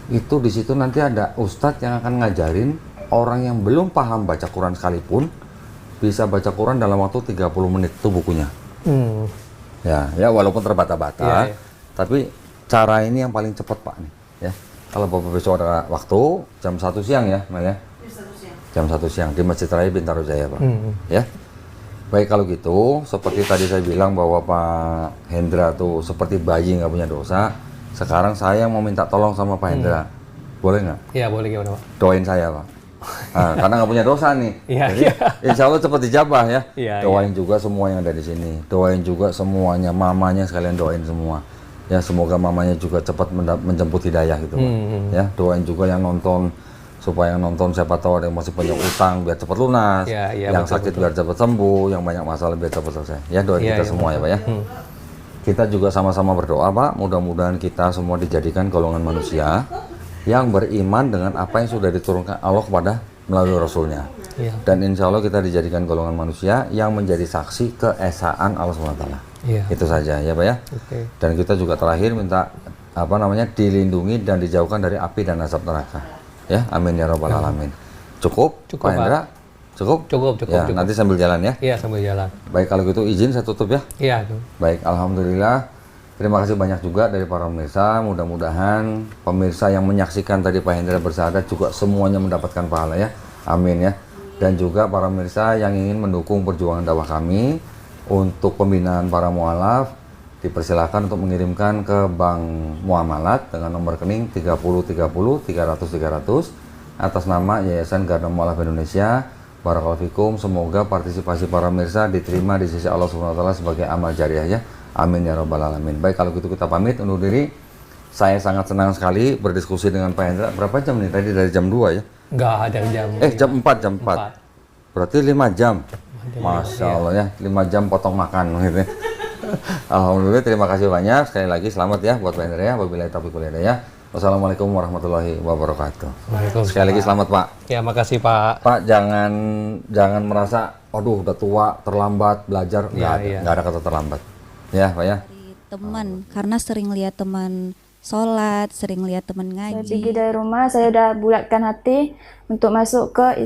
Itu di situ nanti ada ustadz yang akan ngajarin orang yang belum paham baca Quran sekalipun bisa baca Quran dalam waktu 30 menit itu bukunya. Ya walaupun terbata-bata, tapi cara ini yang paling cepat Pak nih, ya. Kalau Bapak besok ada waktu jam 1 siang ya, Maya. Jam 1 siang di Masjid Raya Bintaro Jaya, Pak. Ya. Baik kalau gitu, seperti tadi saya bilang bahwa Pak Hendra tuh seperti bayi nggak punya dosa. Sekarang saya mau minta tolong sama Pak Hendra, boleh nggak? Iya boleh, gimana Pak? Doain saya Pak. Nah, karena nggak punya dosa nih. Jadi insya Allah cepat dijabah ya. Doain juga semua yang ada di sini. Doain juga semuanya, mamanya sekalian doain semua. Ya semoga mamanya juga cepat menjemput hidayah gitu Pak. Ya doain juga yang nonton, supaya yang nonton siapa tahu ada yang masih punya utang biar cepat lunas, yang sakit biar cepat sembuh, yang banyak masalah biar cepat selesai. Ya doain kita semua ya Pak ya. Kita juga sama-sama berdoa Pak, mudah-mudahan kita semua dijadikan golongan manusia yang beriman dengan apa yang sudah diturunkan Allah kepada melalui Rasulnya. Dan insya Allah kita dijadikan golongan manusia yang menjadi saksi keesaan Allah SWT. Itu saja ya Pak ya. Dan kita juga terakhir minta dilindungi dan dijauhkan dari api dan asap neraka. Ya, amin ya rabbal alamin. Cukup Pak Hendra? Cukup. Ya, nanti sambil jalan ya. Iya, sambil jalan. Baik kalau gitu izin saya tutup ya. Iya. Baik, alhamdulillah. Terima kasih banyak juga dari para pemirsa. Mudah-mudahan pemirsa yang menyaksikan tadi Pak Hendra bersyahadat juga semuanya mendapatkan pahala ya. Amin ya. Dan juga para pemirsa yang ingin mendukung perjuangan dakwah kami untuk pembinaan para mualaf, dipersilakan untuk mengirimkan ke Bank Muamalat dengan nomor rekening 3030 300 atas nama Yayasan Garda Mualaf Indonesia. Barakallahu fikum, semoga partisipasi para pemirsa diterima di sisi Allah SWT sebagai amal jariah ya. Amin ya rabbal alamin. Baik kalau gitu kita pamit undur diri. Saya sangat senang sekali berdiskusi dengan Pak Hendra. Berapa jam nih tadi, dari jam 2 ya? Enggak ada jam. Jam 4. Berarti 5 jam. Masya Allah ya, 5 jam potong makan gitu ya. Alhamdulillah, terima kasih banyak. Sekali lagi selamat ya buat Pak Hendra ya. Wabillahi taufiq wal hidayah. Wassalamualaikum warahmatullahi wabarakatuh. Sekali lagi selamat Pak. Ya makasih Pak. Pak jangan merasa, aduh udah tua, terlambat belajar. Nggak ada kata terlambat. Ya Pak ya. Teman, karena sering lihat teman sholat, sering lihat teman ngaji. Saya pergi dari rumah, saya udah bulatkan hati untuk masuk ke